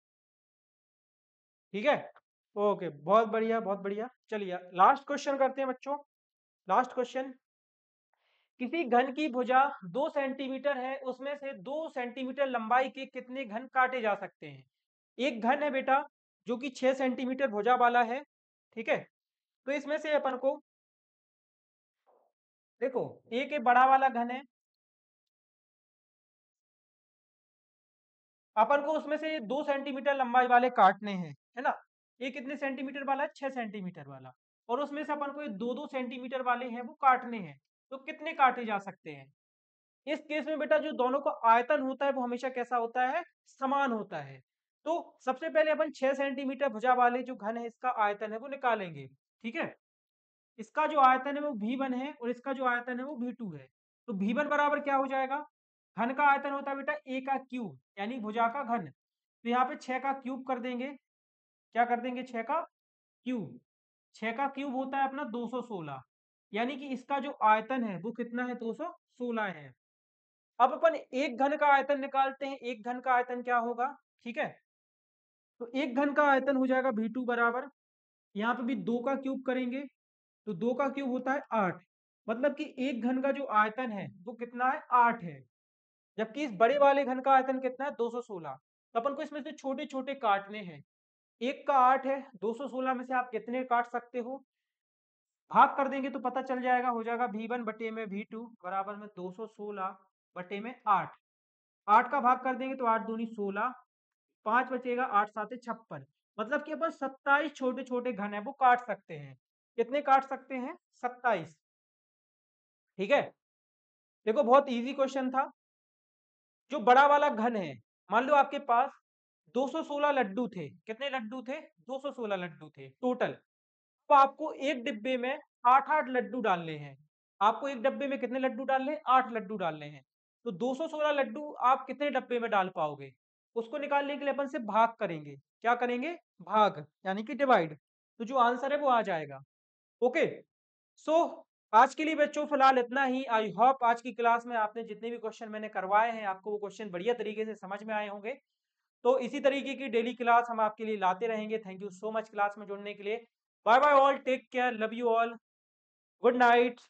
ठीक है, ओके, बहुत बढ़िया बहुत बढ़िया। चलिए लास्ट क्वेश्चन करते हैं बच्चों। लास्ट क्वेश्चन, किसी घन की भुजा 2 सेंटीमीटर है, उसमें से 2 सेंटीमीटर लंबाई के कितने घन काटे जा सकते हैं। एक घन है बेटा जो कि 6 सेंटीमीटर भुजा वाला है। ठीक है, तो इसमें से अपन को, देखो, एक बड़ा वाला घन है, अपन को उसमें से 2 सेंटीमीटर लंबाई वाले काटने हैं, है ना। ये कितने सेंटीमीटर वाला है, 6 सेंटीमीटर वाला। और उसमें से अपन को ये 2-2 सेंटीमीटर वाले हैं वो काटने हैं। तो कितने काटे जा सकते हैं। इस केस में बेटा जो दोनों का आयतन होता है वो हमेशा कैसा होता है, समान होता है। तो सबसे पहले अपन 6 सेंटीमीटर भुजा वाले जो घन है इसका आयतन है वो निकालेंगे। ठीक है, इसका जो आयतन है वो V1 है और इसका जो आयतन है वो V2 है। तो V1 बराबर क्या हो जाएगा, घन का आयतन होता है बेटा a का क्यूब, यानी भुजा का घन। तो यहाँ पे 6 का क्यूब कर देंगे। क्या कर देंगे, 6 का क्यूब। 6 का क्यूब होता है अपना 216, यानी कि इसका जो आयतन है वो कितना है, 216 है। अब अपन एक घन का आयतन निकालते हैं, एक घन का आयतन क्या होगा। ठीक है, तो एक घन का आयतन हो जाएगा V2 बराबर, यहाँ पे भी 2 का क्यूब करेंगे, तो 2 का क्यूब होता है 8। मतलब कि एक घन का जो आयतन है वो कितना है, 8 है। जबकि इस बड़े वाले घन का आयतन कितना है, 216। तो अपन को इसमें से छोटे छोटे काटने हैं। एक का 8 है, 216 में से आप कितने काट सकते हो, भाग कर देंगे तो पता चल जाएगा, हो जाएगा V1 बटे में V2 बराबर में 216 बटे में 8। 8 का भाग कर देंगे तो 8 दूनी 16, 5 बचेगा, 8 साते 56। मतलब कि अपन 27 छोटे छोटे घन है वो काट सकते हैं। कितने काट सकते हैं, 27। ठीक है, देखो बहुत इजी क्वेश्चन था। जो बड़ा वाला घन है, मान लो आपके पास 216 लड्डू थे। कितने लड्डू थे, 216 लड्डू थे टोटल। तो आपको एक डिब्बे में 8-8 लड्डू डालने हैं। आपको एक डब्बे में कितने लड्डू डालने हैं, 8 लड्डू डालने हैं। तो 216 लड्डू आप कितने डब्बे में डाल पाओगे, उसको निकालने के लिए अपन से भाग करेंगे। क्या करेंगे, भाग, यानी कि डिवाइड। तो जो आंसर है वो आ जाएगा। ओके, सो आज के लिए बच्चों फिलहाल इतना ही। आई होप आज की क्लास में आपने जितने भी क्वेश्चन मैंने करवाए हैं आपको वो क्वेश्चन बढ़िया तरीके से समझ में आए होंगे। तो इसी तरीके की डेली क्लास हम आपके लिए लाते रहेंगे। Thank you so much class में जुड़ने के लिए। Bye bye all, take care, love you all, good night.